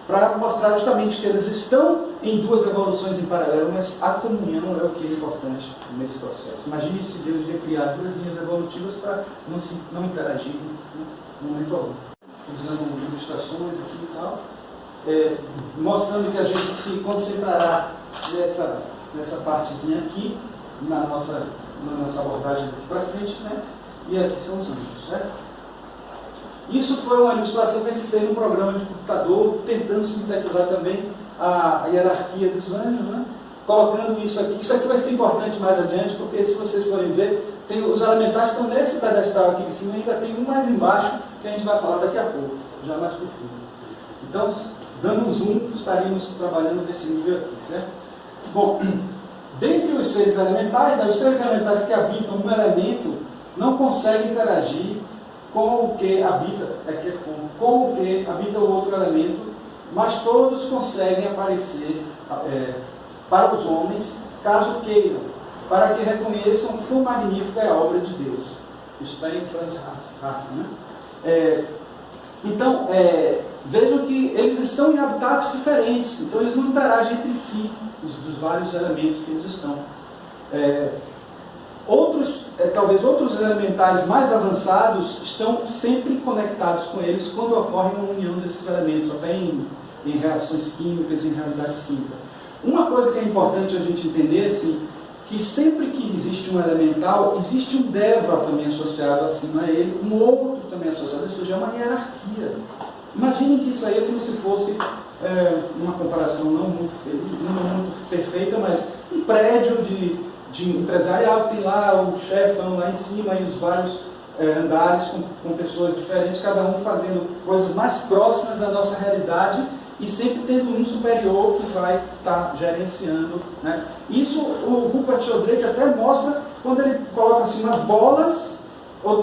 Para mostrar justamente que eles estão em duas evoluções em paralelo, mas a comunhão é o que é importante nesse processo. Imagine se Deus ia criar duas linhas evolutivas para não interagir no momento algum. Usando ilustrações aqui e tal, mostrando que a gente se concentrará nessa partezinha aqui, na nossa abordagem daqui para frente, né? E aqui são os anjos, certo? Isso foi uma ilustração que a gente fez num programa de computador, tentando sintetizar também a hierarquia dos anjos, né? Colocando isso aqui. Isso aqui vai ser importante mais adiante, porque se vocês forem ver, os elementais estão nesse pedestal aqui de cima, e ainda tem um mais embaixo, que a gente vai falar daqui a pouco, já mais para o fim. Então, dando um zoom, estaríamos trabalhando nesse nível aqui, certo? Bom, dentre os seres elementais, né, os seres elementais que habitam um elemento não conseguem interagir com o que habita, com o que habita o outro elemento, mas todos conseguem aparecer para os homens, caso queiram, para que reconheçam quão magnífica é a obra de Deus. Isso está em Franz Hartmann, né? Então, vejam que eles estão em habitats diferentes, então eles não interagem entre si, dos vários elementos que eles estão. Talvez outros elementais mais avançados estão sempre conectados com eles quando ocorre uma união desses elementos, até em reações químicas, em realidades químicas. Uma coisa que é importante a gente entender, assim, que sempre que existe um elemental, existe um deva também associado acima a ele, um outro também associado, isso já é uma hierarquia. Imaginem que isso aí é como se fosse, uma comparação não muito perfeita, mas um prédio de empresarial que tem lá o chefão lá em cima e os vários andares com pessoas diferentes, cada um fazendo coisas mais próximas da nossa realidade e sempre tendo um superior que vai estar gerenciando, né? Isso o Rupert Sheldrake até mostra quando ele coloca assim umas bolas,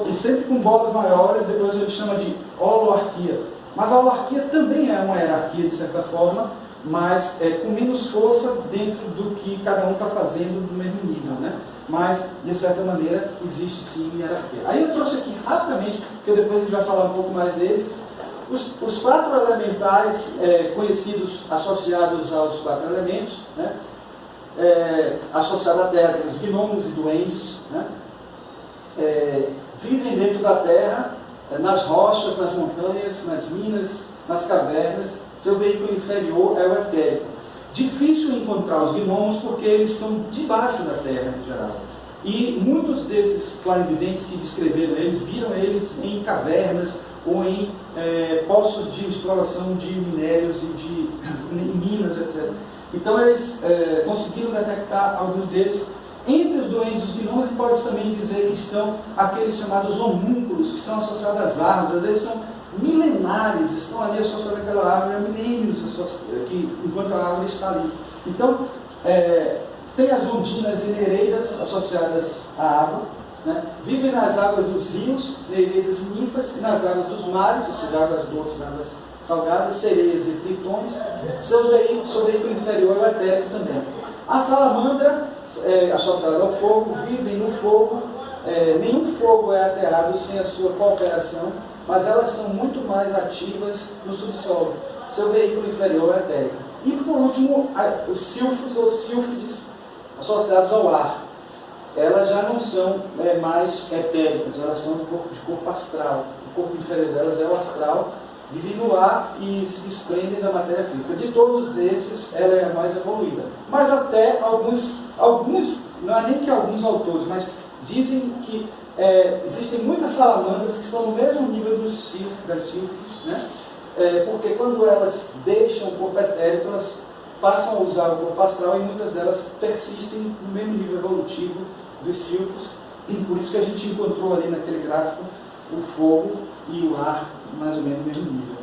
e sempre com bolas maiores, depois ele chama de holoarquia. Mas a holoarquia também é uma hierarquia de certa forma, mas com menos força dentro do que cada um está fazendo no mesmo nível, né? Mas, de certa maneira, existe sim hierarquia. Aí eu trouxe aqui rapidamente, porque depois a gente vai falar um pouco mais deles, os 4 elementais conhecidos, associados aos 4 elementos, né? Associado à Terra tem os gnomos e duendes, né? Vivem dentro da Terra, nas rochas, nas montanhas, nas minas, nas cavernas. Seu veículo inferior é o etérico. Difícil encontrar os gnomos porque eles estão debaixo da terra em geral. E muitos desses clarividentes que descreveram eles, viram eles em cavernas ou em poços de exploração de minérios e de minas, etc. Então eles conseguiram detectar alguns deles. Entre os duendes e os gnomos, a gente pode também dizer que estão aqueles chamados homúnculos, que estão associados às árvores. Eles são milenares, estão ali associados àquela árvore há milênios, enquanto a árvore está ali. Então, tem as ondinas e nereidas associadas à água, né? Vivem nas águas dos rios, nereidas e ninfas, e nas águas dos mares, ou seja, águas doces, águas salgadas, sereias e tritões. Seu veículo inferior é o etérico também. A salamandra, associada ao fogo, vivem no fogo. Nenhum fogo é ateado sem a sua cooperação, mas elas são muito mais ativas no subsolo. Seu veículo inferior é etérico. E por último, os silfos ou sílfides associados ao ar. Elas já não são mais etéricas, elas são de corpo astral. O corpo inferior delas é o astral, vivem no ar e se desprendem da matéria física. De todos esses, ela é a mais evoluída. Mas até alguns, não é nem que alguns autores, mas dizem que existem muitas salamandras que estão no mesmo nível das sílfides, né? Porque quando elas deixam o corpo etérico, elas passam a usar o corpo astral e muitas delas persistem no mesmo nível evolutivo dos sílfos. E por isso que a gente encontrou ali naquele gráfico o fogo e o ar mais ou menos no mesmo nível.